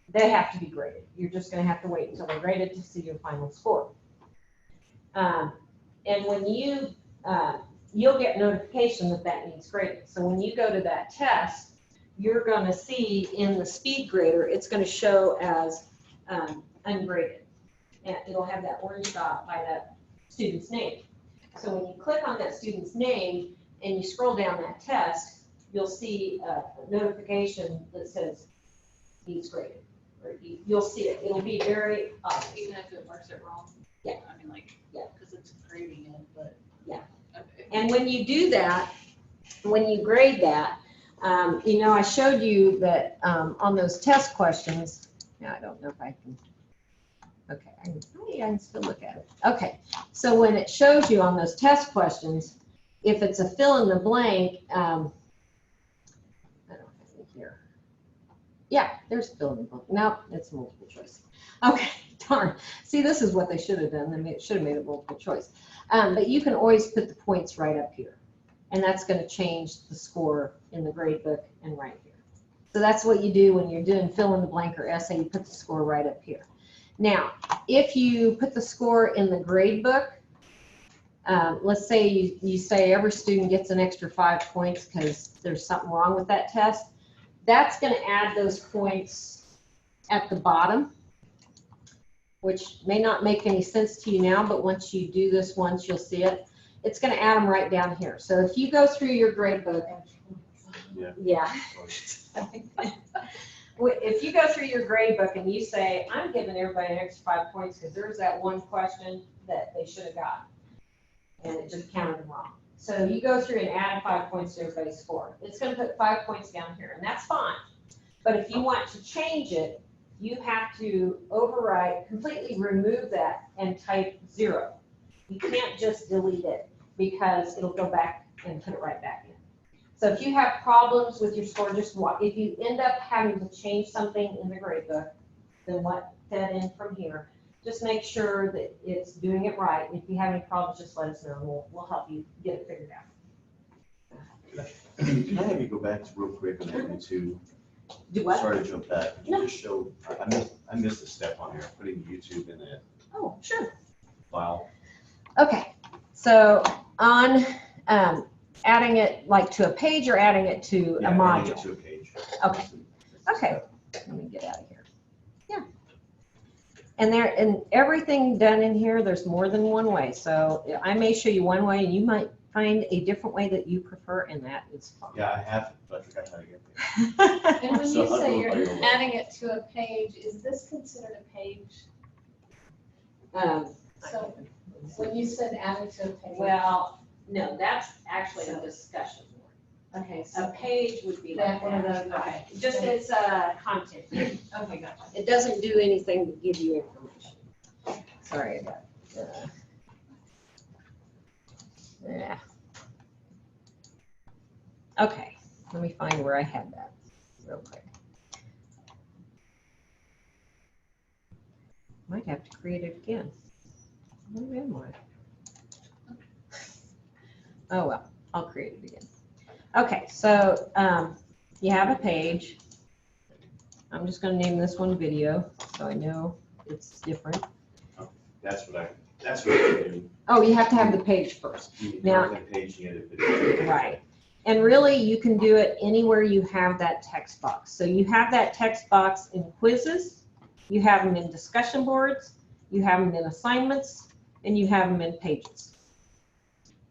they have to be graded. You're just going to have to wait until they're graded to see your final score. And when you'll get notification that needs grading. So when you go to that test, you're going to see in the speed grader, it's going to show as ungraded. And it'll have that orange dot by that student's name. So when you click on that student's name and you scroll down that test, you'll see a notification that says he's graded. Or you'll see it. It'll be very obvious. Even if it marks it wrong. Yeah. I mean, like, yeah, because it's grading it, but. Yeah. Okay. And when you do that, when you grade that, I showed you that on those test questions. Now I don't know if I can. Okay, I can still look at it. Okay, so when it shows you on those test questions, if it's a fill in the blank, I don't have it here. Yeah, there's fill in the blank. Nope, it's multiple choice. Okay, darn. See, this is what they should have done. They should have made it multiple choice. But you can always put the points right up here. And that's going to change the score in the grade book and right here. So that's what you do when you're doing fill in the blank or essay. You put the score right up here. Now, if you put the score in the grade book, let's say you say every student gets an extra 5 points because there's something wrong with that test, that's going to add those points at the bottom, which may not make any sense to you now, but once you do this once, you'll see it. It's going to add them right down here. So if you go through your grade book, yeah. If you go through your grade book and you say, I'm giving everybody an extra 5 points because there's that one question that they should have got, and it just counted them wrong. So you go through and add 5 points to everybody's score. It's gonna put 5 points down here, and that's fine. But if you want to change it, you have to overwrite, completely remove that and type 0. You can't just delete it because it'll go back and put it right back in. So if you have problems with your score, just if you end up having to change something in the gradebook, then let that in from here. Just make sure that it's doing it right. If you have any problems, just let us know, and we'll help you get it figured out. Can I have you go back to real quick on that YouTube? Do what? Sorry to jump back. Could No. you just show, I missed a step on here, putting YouTube in that Oh, sure. file. Okay, so on adding it like to a page or adding it to a Yeah, adding it module? to a page. Okay. Okay, let me get out of here. Yeah. And everything done in here, there's more than one way. So I may show you one way and you might find a different way that you prefer, and that is fine. Yeah, I have, but I forgot how to get there. And when So you I'll say go you're by your way. adding it to a page, is this considered a page? So when you said adding to a page. Well, no, that's actually a discussion board. Okay, A so, page would be that like one of that. those, okay. Just it's content. Okay, gotcha. It doesn't do anything to give you information. Sorry about that. Yeah. Okay, let me find where I had that real quick. Might have to create it again. Where am I? Oh, well, I'll create it again. Okay, so you have a page. I'm just gonna name this one video, so I know it's different. That's what I do. Oh, you have to have the page first. You Now- have the page, you edit the Right. And really, you can do it anywhere you have that text box. So you have that text box in quizzes, you have them in discussion boards, you have them in assignments, and you have them in pages.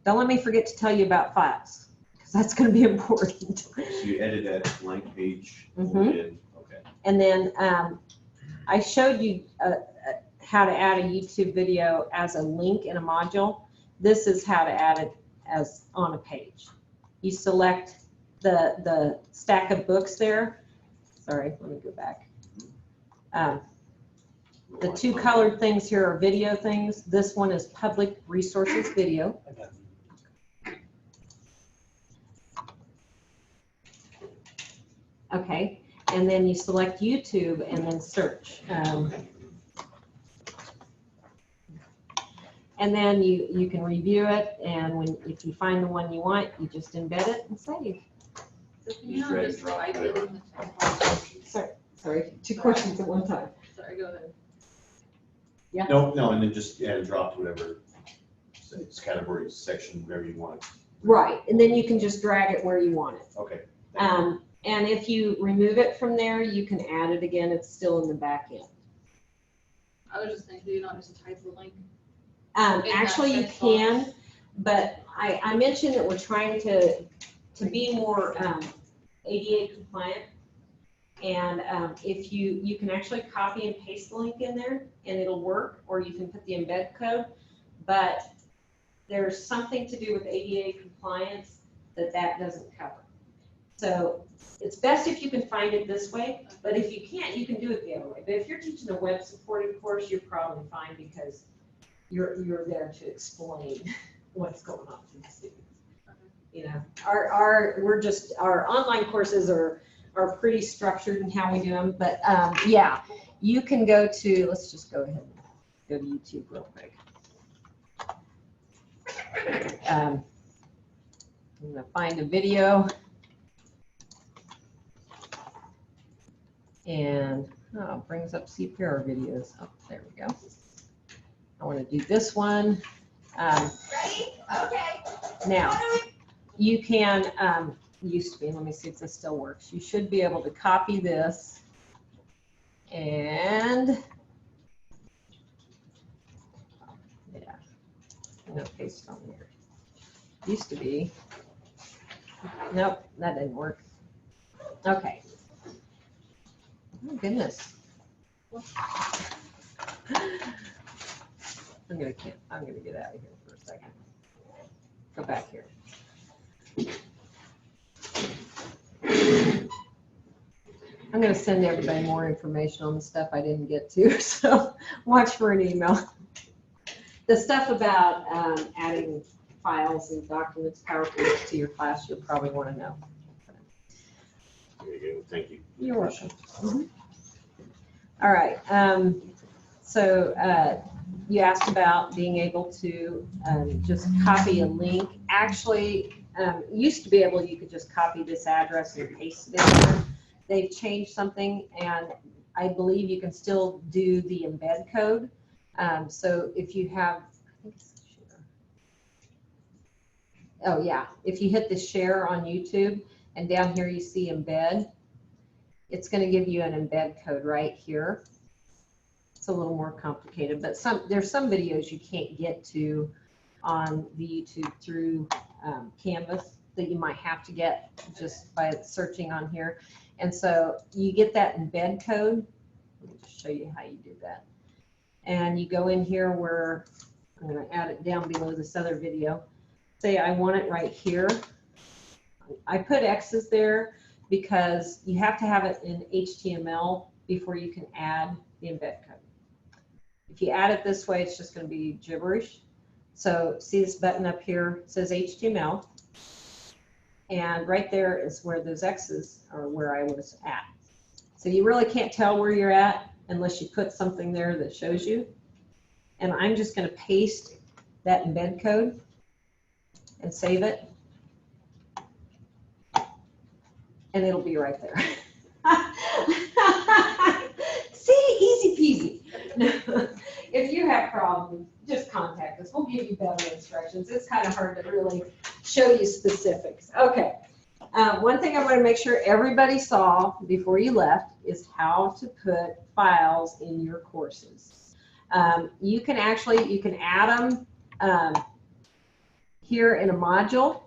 Don't let me forget to tell you about files, because that's going to be important. So you edit that blank page. Mhm. in, okay. And then I showed you how to add a YouTube video as a link in a module. This is how to add it as on a page. You select the stack of books there. Sorry, let me go back. The two colored things here are video things. This one is public resources video. Okay, and then you select YouTube and then search. And then you can review it, and if you find the one you want, you just embed it and save. So can you not just type it in the text box? Sorry, two questions at one time. Sorry, go ahead. No, and then just add a drop to whatever, it's category, section, whatever you want. Right, and then you can just drag it where you want it. Okay. And if you remove it from there, you can add it again. It's still in the back end. I was just thinking, do you not just type the link? Actually, you text box. can, but I mentioned that we're trying to be more ADA compliant. And if you can actually copy and paste the link in there and it'll work, or you can put the embed code, but there's something to do with ADA compliance that doesn't cover. So it's best if you can find it this way, but if you can't, you can do it the other way. But if you're teaching a web supported course, you're probably fine because you're there to explain what's going on to the students. You know, our online courses are pretty structured in how we do them, but yeah, you can go to, let's just go ahead and go to YouTube real quick. I'm gonna find a video. And it brings up CPR videos. Oh, there we go. I want to do this one. Ready? Okay. Now, you can, used to be, let me see if this still works. You should be able to copy this and, yeah, no, paste on here. Used to be. Nope, that didn't work. Okay. Oh, goodness. I'm gonna get out of here for a second. Go back here. I'm going to send everybody more information on the stuff I didn't get to, so watch for an email. The stuff about adding files and documents, PowerPoints to your class, you'll probably want to know. There you go, thank you. You're welcome. All right. So you asked about being able to just copy a link. Actually, used to be able, you could just copy this address and paste it in there. They've changed something, and I believe you can still do the embed code. So if you have, I think it's share. Oh yeah, if you hit the share on YouTube and down here you see embed, it's going to give you an embed code right here. It's a little more complicated, but there's some videos you can't get to on the YouTube through Canvas that you might have to get just by searching on here. And so you get that embed code. Let me just show you how you do that. And you go in here where I'm going to add it down below this other video. Say I want it right here. I put X's there because you have to have it in HTML before you can add the embed code. If you add it this way, it's just going to be gibberish. So see this button up here, it says HTML. And right there is where those X's are where I was at. So you really can't tell where you're at unless you put something there that shows you. And I'm just going to paste that embed code and save it. And it'll be right there. See, easy peasy. If you have problems, just contact us. We'll give you better instructions. It's kind of hard to really show you specifics. Okay. One thing I want to make sure everybody saw before you left is how to put files in your courses. You can add them here in a module,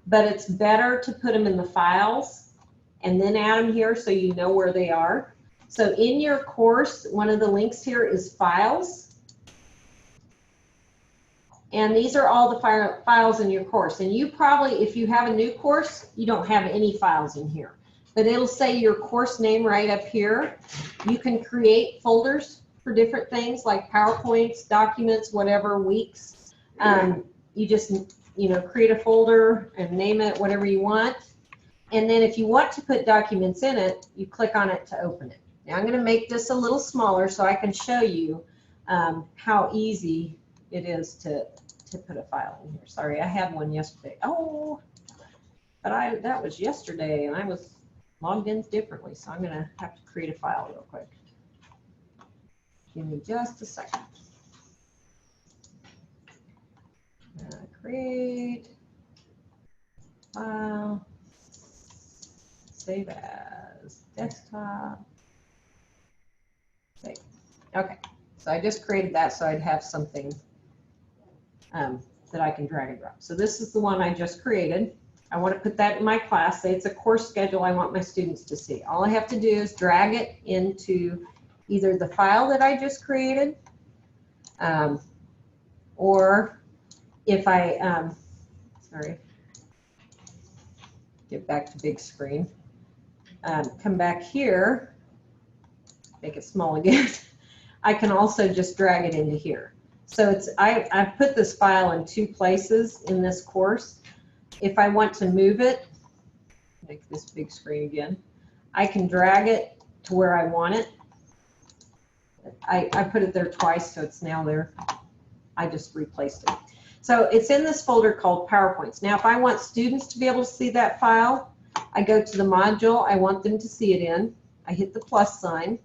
but it's better to put them in the files and then add them here so you know where they are. So in your course, one of the links here is files. And these are all the files in your course. And you probably, if you have a new course, you don't have any files in here. But it'll say your course name right up here. You can create folders for different things like PowerPoints, documents, whatever, weeks. You just, create a folder and name it whatever you want. And then if you want to put documents in it, you click on it to open it. Now I'm going to make this a little smaller so I can show you how easy it is to put a file in here. Sorry, I had one yesterday. Oh, but that was yesterday and I was logged in differently, so I'm going to have to create a file real quick. Give me just a second. Create file, save as desktop, save. Okay, so I just created that so I'd have something that I can drag and drop. So this is the one I just created. I want to put that in my class. Say it's a course schedule I want my students to see. All I have to do is drag it into either the file that I just created, or if I, sorry, get back to big screen, come back here, make it small again. I can also just drag it into here. So I've put this file in 2 places in this course. If I want to move it, make this big screen again, I can drag it to where I want it. I put it there twice, so it's now there. I just replaced it. So it's in this folder called PowerPoints. Now, if I want students to be able to see that file, I go to the module I want them to see it in. I hit the plus sign,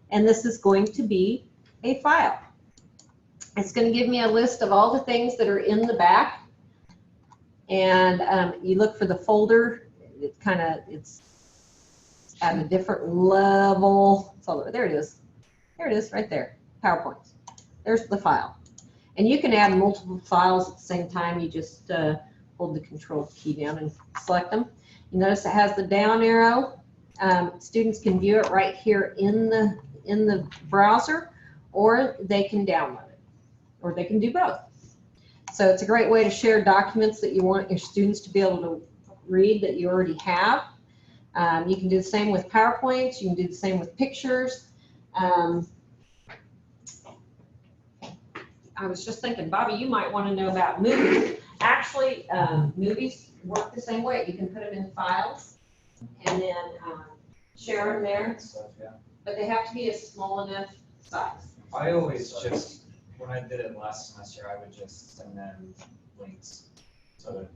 and this is going to be a file. It's going to give me a list of all the things that are in the back, and you look for the folder. It's at a different level. So there it is. There it is, right there. PowerPoints. There's the file. And you can add multiple files at the same time. You just hold the control key down and select them. You notice it has the down arrow. Students can view it right here in the browser, or they can download it, or they can do both. So it's a great way to share documents that you want your students to be able to read that you already have. You can do the same with PowerPoints. You can do the same with pictures. I was just thinking, Bobby, you might want to know about movies. Actually, movies work the same way. You can put them in files and then share them there, but they have to be a small enough size. I always just, when I did it last semester, I would just send them links. So that,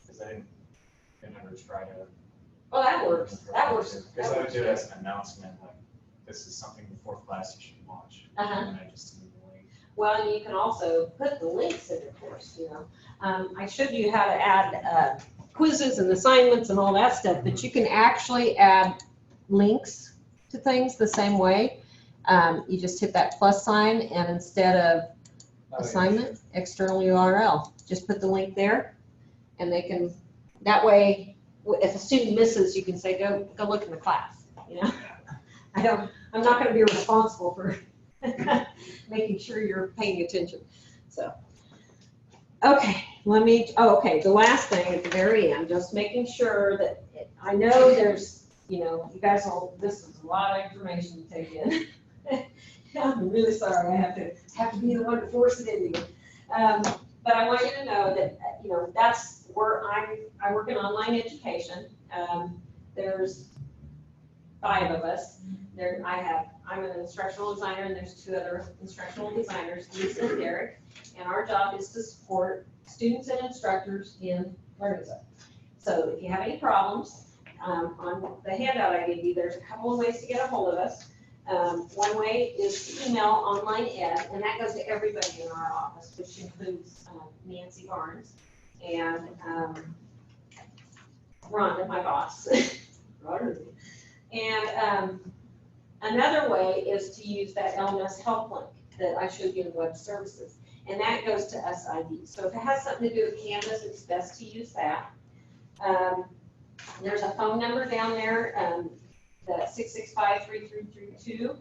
because I didn't ever try to. Well, that works. That works. Because I would do it as an announcement, like, this is something before class you should watch. Uh-huh. And I just send the link. Well, and you can also put the links in your course, you know. I showed you how to add quizzes and assignments and all that stuff, but you can actually add links to things the same way. You just hit that plus sign, and instead of assignment, external URL, just put the link there, and they can, that way, if a student misses, you can say, go look in the class, you know. I'm not gonna be responsible for making sure you're paying attention, so. Okay, the last thing at the very end, just making sure that, I know there's, you know, you guys all, this is a lot of information to take in. I'm really sorry, I have to be the one to force it into you. But I want you to know that, you know, that's where I work in online education. There's 5 of us. I'm an instructional designer, and there's 2 other instructional designers, Lisa and Derek, and our job is to support students and instructors in LearningZone. So if you have any problems, on the handout I gave you, there's a couple of ways to get a hold of us. One way is to email online ed, and that goes to everybody in our office, which includes Nancy Barnes and Rhonda, my boss. And another way is to use that LMS help link that I showed you in web services, and that goes to SID. So if it has something to do with Canvas, it's best to use that. There's a phone number down there, the 665-3332.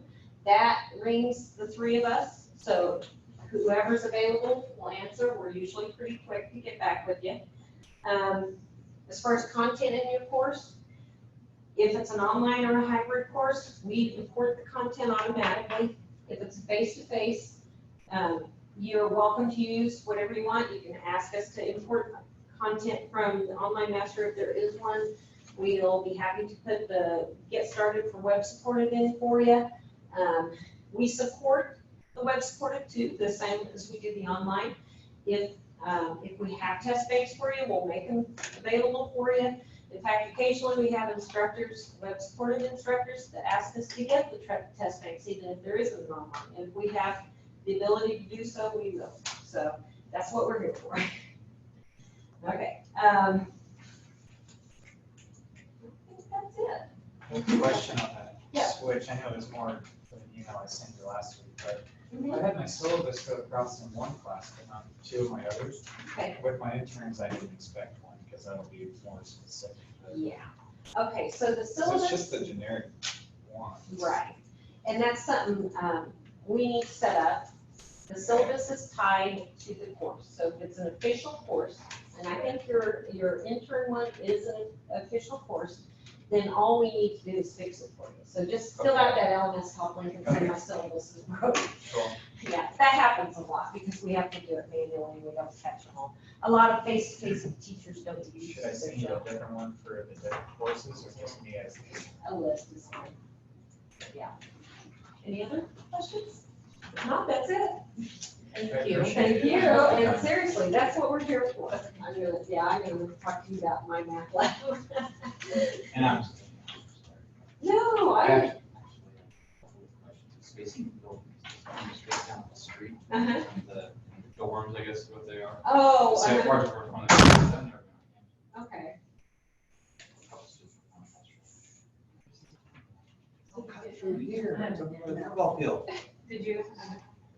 That rings the 3 of us. So whoever's available will answer. We're usually pretty quick to get back with you. As far as content in your course, if it's an online or a hybrid course, we import the content automatically. If it's face-to-face, you're welcome to use whatever you want. You can ask us to import content from the Online Master if there is one. We'll be happy to put the Get Started for Web Supported in for you. We support the web supported too, the same as we do the online. If we have test banks for you, we'll make them available for you. In fact, occasionally we have instructors, web supported instructors, that ask us to get the test banks, even if there isn't an online. If we have the ability to do so, we will. So that's what we're here for. Okay. I think that's it. One question on that Yeah. switch, I know there's more than an email I sent you last week, but I had my syllabus go across in one class, but not 2 of my others. Okay. With my interns, I didn't expect one, because that'll be more specific. But- Yeah. Okay, so the So syllabus. it's just the generic one. Right, and that's something we need to set up. The syllabus is tied to the course, so if it's an official course, and I think your intern one is an official course, then all we need to do is fix it for you. So just fill out that LMS help link and say my syllabus is broken. Cool. Yeah, that happens a lot because we have to do it manually and we don't catch them all. A lot of face-to-face teachers don't use Should I send you it. a different one for the different courses, or just me as? A list is fine. Yeah. Any other questions? If not, that's it. Thank you. Thank you, and seriously, that's what we're here for. I'm gonna talk to you about my math lab. And I'm. No, Actually, spacing buildings, straight down the street, Uh-huh. and the dorms, I guess is what they are. Oh, So uh-huh. part of our one of them, Okay. Football field. Did you?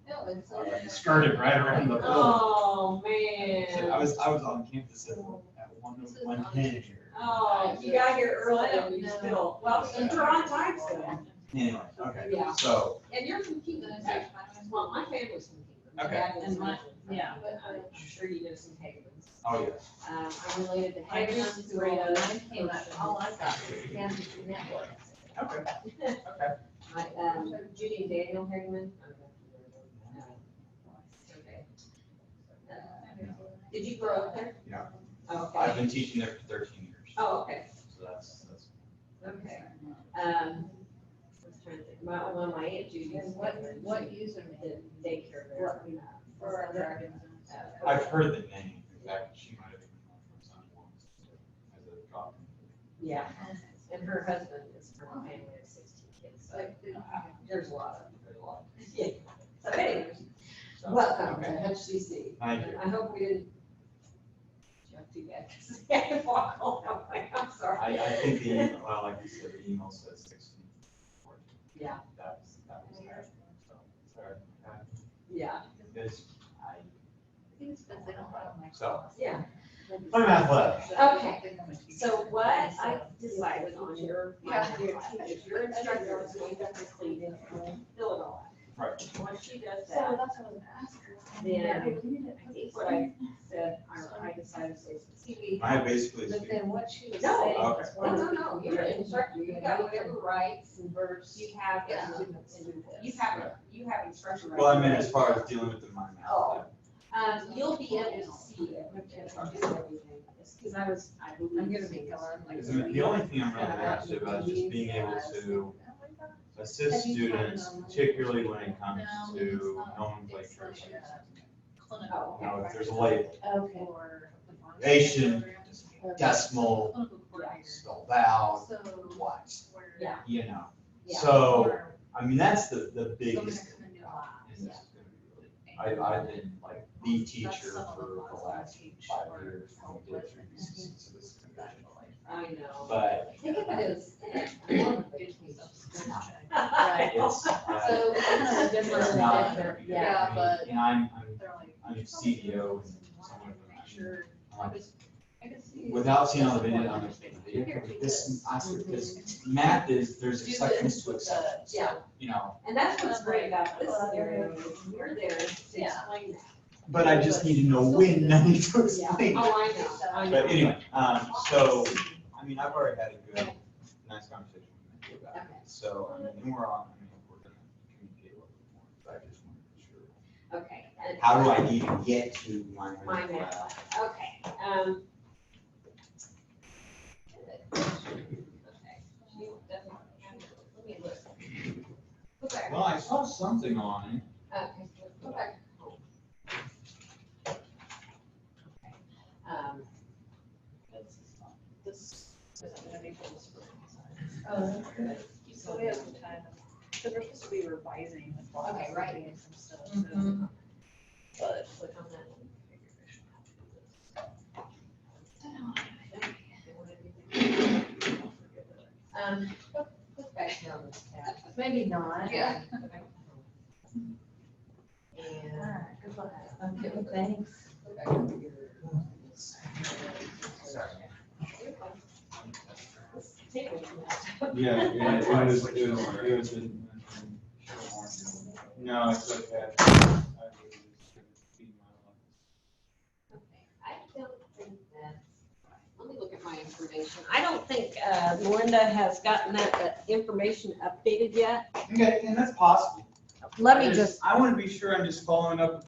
No, it's. Skirted right around the field. Oh, man. I was on campus at 1:10. Oh, you got here early and you still, well, you're on time still. Anyway, okay, Yeah. so, And you're from Kingdom. Well, my family's from Kingdom. My Okay. dad was And my- from- Yeah. But I'm sure you know some Hagmans. Oh, yes. I'm related to I Hagmans, just, who when are mine came up, all I got was Kansas Network. Okay. Okay. Judy and Daniel Hagman. Okay. Did you grow up there? Yeah. Okay. I've been teaching there for 13 years. Oh, okay. So that's. Okay. I was trying to think about one of my Aunt Judy's. And what username? The daycare there. For our DragonZone. I've heard the name. In fact, she might have even known from son once as a drop. Yeah, and her husband is from a family of 16 kids, so there's a lot. Yeah. So anyways, welcome to HCC. Thank you. I hope we didn't jump too bad, because I had to walk all that way, I'm sorry. I think the email, well, like you said, the email says 16. Yeah. That was there. So, sorry. Yeah, Because I think it's because they don't have my. So. yeah. I'm athletic. Okay. So what I decided on your, if your instructor is going to complete it, fill it all out. Right. Once she does So that, that's what I was asking. then I think what I said, I decided to say, see, I basically. But then what she was No, saying okay. was. no, you're an instructor, you've got whatever rights and verbs you have, you have instructor rights. Well, I meant as far as dealing with the mind map. Oh. You'll be able to see it, because I believe. I'm gonna be gone. Because the only thing I'm really interested about is just being able to assist students, particularly when it comes to nomenclature. Oh, You know, if there's a label, Okay. Nation, decimal, spelled out, So. what, Yeah. you know. Yeah. So, I mean, that's the biggest thing. And this is gonna be really, I've been like the teacher for the last 5 years. when we did through HCC, so this is gonna be- I know. But Think of it as. Right. it's, So it's kind of different. it's not, Yeah, but and I'm they're like. I'm CDO and someone from that. Sure. I'm like, I could see. without seeing all the video, I'm like, this, I said, because math is, there's exceptions to exceptions. Yeah. You know, And that's what's great about this scenario, is we're there to explain that. but I just need to know when I need to Yeah, explain it. oh, I know. But anyway, so, I mean, I've already had a good, nice conversation with Nikki about it. So, I mean, and we're on, I mean, we're gonna communicate a little bit more, but I just want to be sure. Okay. and- How do I even get to my? My math, okay, Let me look. Go back. Well, I saw something on it. Okay, go back. This isn't gonna be for the spring. Oh, that's good. So we have some time, because we're supposed to be revising the class. Okay, right. and some stuff, so. But. Click on that. Click back here on this tab. Maybe not. Yeah. And. Good luck. Okay, thanks. Go back over here. Sorry. Take what you want. Yeah, it was no, it's okay. Okay, I don't think that's, let me look at my information. I don't think Melinda has gotten that information updated yet. Okay, and that's possible. Let me just, I want to be sure I'm just following up